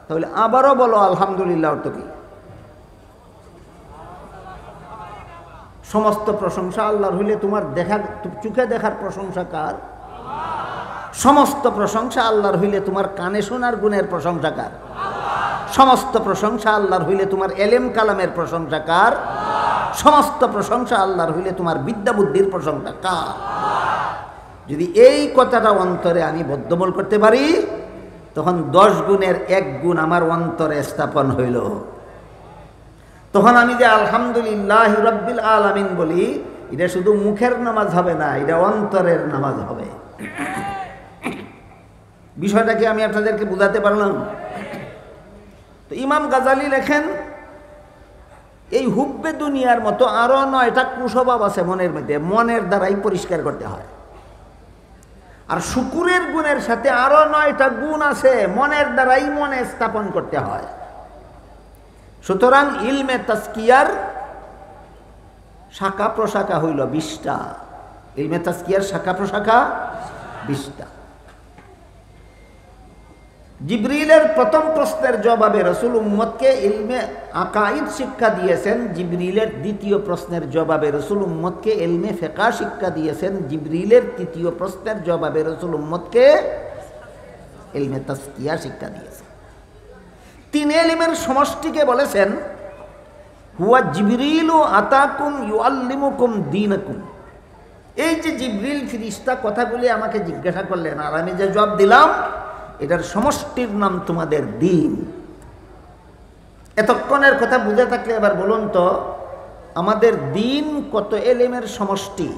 তাহলে আবারও বলো আলহামদুলিল্লাহ অর্থ কি? সমস্ত প্রশংসা আল্লাহর হইলে তোমার চোখে দেখার প্রশংসা কার? সমস্ত প্রশংসা আল্লাহর হইলে তোমার কানে শোনার গুণের প্রশংসা কার? সমস্ত প্রশংসা আল্লাহর হইলে তোমার এলেম কালামের প্রশংসা কার? সমস্ত প্রশংসা আল্লাহর হইলে তোমার বিদ্যা বুদ্ধির প্রশংসা কার? যদি এই কথাটা অন্তরে আমি বদ্ধমূল করতে পারি, তখন 10 গুণের 1 গুণ আমার অন্তরে স্থাপন হইল। তখন আমি যে আলহামদুলিল্লাহ রাব্বিল আলামিন বলি, এটা শুধু মুখের নামাজ হবে না, এটা অন্তরের নামাজ হবে। বিষয়টা কি আমি আপনাদেরকে বুঝাতে পারলাম? তো ইমাম গাজালি লেখেন, এই হুব্বে দুনিয়ার মতো আরো 9টা কুস্বভাব আছে মনের মধ্যে, মনের দ্বারাই পরিষ্কার করতে হয়। আর শুকুরের গুণের সাথে আরো 9টা গুণ আছে, মনের দ্বারাই মনে স্থাপন করতে হয়। সুতরাং ইলমে তাজকিয়ার শাখা প্রশাখা হইল 20টা। ইলমে তাজকিয়ার শাখা প্রশাখা 20টা। জিবরিলের প্রথম প্রশ্নের জবাবে রাসূল উম্মতকে ইলমে আকাইদ শিক্ষা দিয়েছেন। জিবরিলের দ্বিতীয় প্রশ্নের জবাবে রাসূল উম্মতকে ইলমে ফিকহ শিক্ষা দিয়েছেন। জিবরিলের তৃতীয় প্রশ্নের জবাবে রাসূল উম্মতকে ইলমে তাজকিয়া শিক্ষা দিয়েছেন। 3 ইলমের সমষ্টিকে বলেছেন হুয়া জিবরিলু আতাকুম ইউআল্লিমুকুম দীনাকুম। এই যে জিবরিল ফেরেশতা কথাগুলি আমাকে জিজ্ঞাসা করলেন আর আমি যে জবাব দিলাম, এটার সমষ্টির নাম তোমাদের দ্বীন। এতক্ষণের কথা বুঝে থাকলে এবার বলুন তো, আমাদের দ্বীন কত ইলমের সমষ্টি?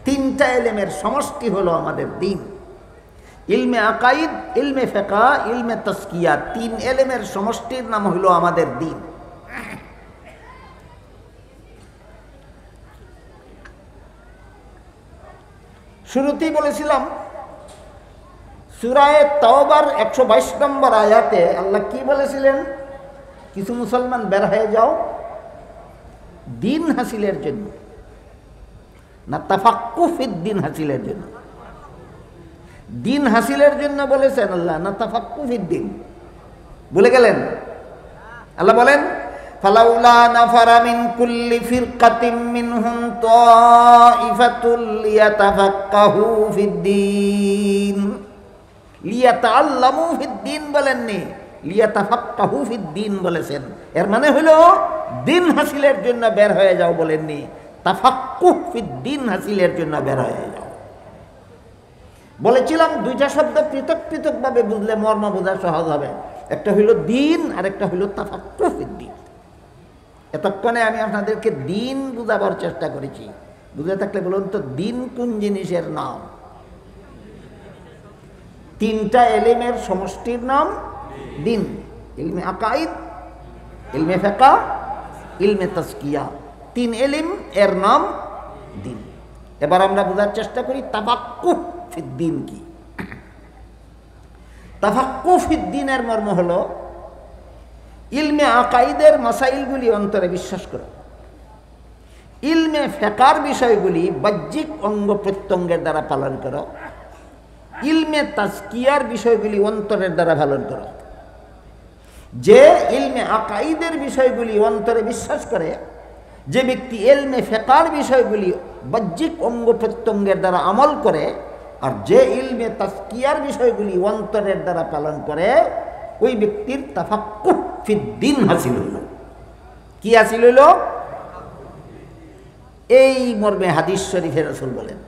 3টা ইলমের সমষ্টি হলো আমাদের দ্বীন। ইলমে আকাইদ, ইলমে ফিকহ, ইলমে তাজকিয়া, 3 ইলমের সমষ্টির নাম হলো আমাদের দ্বীন। শুরুতেই বলেছিলাম সূরা তাওবার 122 নম্বর আয়াতে আল্লাহ কি বলেছিলেন? কিছু মুসলমান বের হয়ে যাও দ্বীন হাসিলের জন্য, না তাফাক্কু ফিদ দ্বীন হাসিলের জন্য। দ্বীন হাসিলের জন্য বলেছেন আল্লাহ, না তাফাক্কু ফিদ দ্বীন? বলে গেলেন আল্লাহ বলেন ফালাউলা নাফারা মিন কুল্লি ফিরকাতিম মিনহুম তাইফাতুল লিয়াতাফাক্কাহু ফিদ্দীন। লিয়াতাআল্লামু ফিদ্দীন বলেননি, লিয়াতাফাক্কাহু ফিদ্দীন বলেছেন। এর মানে হলো দিন হাসিলের জন্য বের হয়ে যাও বলেননি, তাফাক্কুহ ফিদ্দীন হাসিলের জন্য বের হয়ে যাও। বলেছিলাম দুইটা শব্দ পৃথক পৃথকভাবে বুঝলে মর্ম বোঝা সহজ হবে। একটা হইল দিন আর একটা হইল তাফাক্কুহ ফিদ্দীন। এতক্ষণে আমি আপনাদেরকে দিন বুঝাবার চেষ্টা করেছি, বুঝে থাকলে বলুন তো দিন কোন জিনিসের নাম? তিনটা এলিমের সমষ্টির নাম দিন। ইলমে আকাইদ, ইলমে ফিকহ, ইলমে তাজকিয়া, তিন এলিম এর নাম দিন। এবার আমরা বোঝার চেষ্টা করি তাফাক্কুহ ফিদ্দীন কি। তাফাক্কুহ ফিদ্দীনের মর্ম হলো ইলমে আকাইদের মাসাইলগুলি অন্তরে বিশ্বাস করো, ইলমে ফিকহের বিষয়গুলি বাহ্যিক অঙ্গ প্রত্যঙ্গের দ্বারা পালন করো, ইলমে তাজকিয়ার বিষয়গুলি অন্তরের দ্বারা পালন করো। যে ইলমে আকাইদের বিষয়গুলি অন্তরে বিশ্বাস করে, যে ব্যক্তি ইলমে ফিকহের বিষয়গুলি বাহ্যিক অঙ্গ প্রত্যঙ্গের দ্বারা আমল করে, আর যে ইলমে তাজকিয়ার বিষয়গুলি অন্তরের দ্বারা পালন করে, ওই ব্যক্তির তাফাক্কুহ ফিদ্দীন হাসিল হইল। কি হাসিল হইল? এই মর্মে হাদিস শরীফে রাসূল বলেন,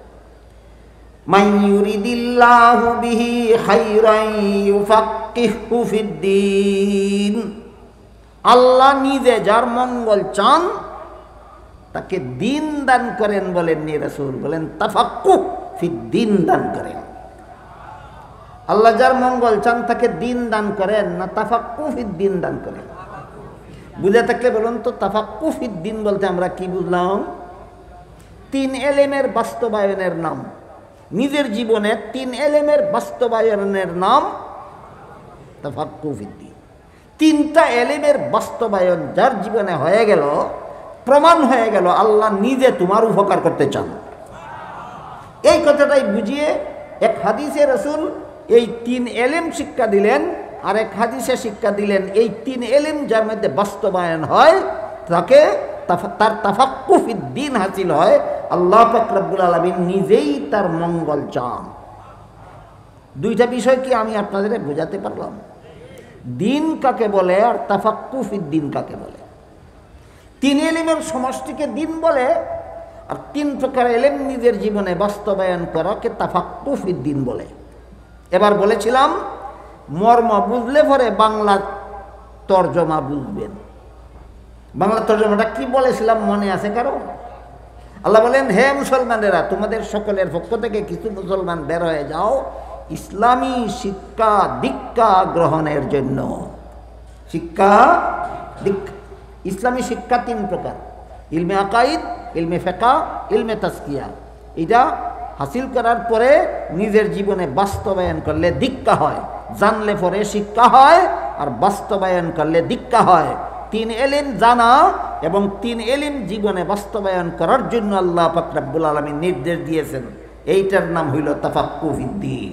মান ইউরিদিল্লাহু বিহি খাইরান ইউফাক্কিহু ফিদ্দীন। আল্লাহ নিজে যার মঙ্গল চান তাকে দিন দান করেন বলেননি রাসূল, বলেন তাফাক্কুহ ফিদ্দীন দান করেন। আল্লাহ যার মঙ্গল চান তাকে দিন দান করেন না তাফাক্কুহ ফিদ্দীন দান করেন? বুঝে থাকলে বলুন তো তাফাক্কুহ ফিদ্দীন বলতে আমরা কি বুঝলাম? তিন এলেমের বাস্তবায়নের নাম, নিজের জীবনে তিন এলেমের বাস্তবায়নের নাম তাফাক্কুহ ফিদ্দীন। তিনটা এলেমের বাস্তবায়ন যার জীবনে হয়ে গেল, প্রমাণ হয়ে গেল আল্লাহ নিজে তোমার উপকার করতে চান। এই কথাটাই বুঝিয়ে এক হাদিসে রাসূল এই তিন এলেম শিক্ষা দিলেন, আর এক হাদিসে শিক্ষা দিলেন এই তিন এলেম যার মধ্যে বাস্তবায়ন হয় তাকে তার তাফাক্কুহ ফিদ্দীন হাসিল হয়। আল্লাহ পাক রব্বুল আলামিন নিজেই তার মঙ্গল চান। দুইটা বিষয় কি আমি আপনাদের বোঝাতে পারলাম? দিন কাকে বলে আর তাফাক্কুহ ফিদ্দীন কাকে বলে? তিন এলেমের সমষ্টিকে দিন বলে, আর তিন প্রকার এলেম নিজের জীবনে বাস্তবায়ন করাকে তাফাক্কুহ ফিদ্দীন বলে। এবার বলেছিলাম মর্ম বুঝলে পরে বাংলা তর্জমা বুঝবেন। বাংলা তর্জমাটা কি বলেছিলাম মনে আছে কারো? আল্লাহ বলেন, হে মুসলমানেরা, তোমাদের সকলের পক্ষ থেকে কিছু মুসলমান বের হয়ে যাও ইসলামী শিক্ষা দীক্ষা গ্রহণের জন্য। শিক্ষা দীক্ষা, ইসলামী শিক্ষা তিন প্রকার: ইলমে আকাইদ, ইলমে ফিকহ, ইলমে তাজকিয়া। এটা হাসিল করার পরে নিজের জীবনে বাস্তবায়ন করলে দীক্ষা হয়, জানলে পরে শিক্ষা হয়, আর বাস্তবায়ন করলে দীক্ষা হয়। তিন এলিম জানা এবং তিন এলিম জীবনে বাস্তবায়ন করার জন্য আল্লাহ পাক রব্বুল আলামিন নির্দেশ দিয়েছেন। এইটার নাম হইল তাফাক্কুহ ফিদ্দীন।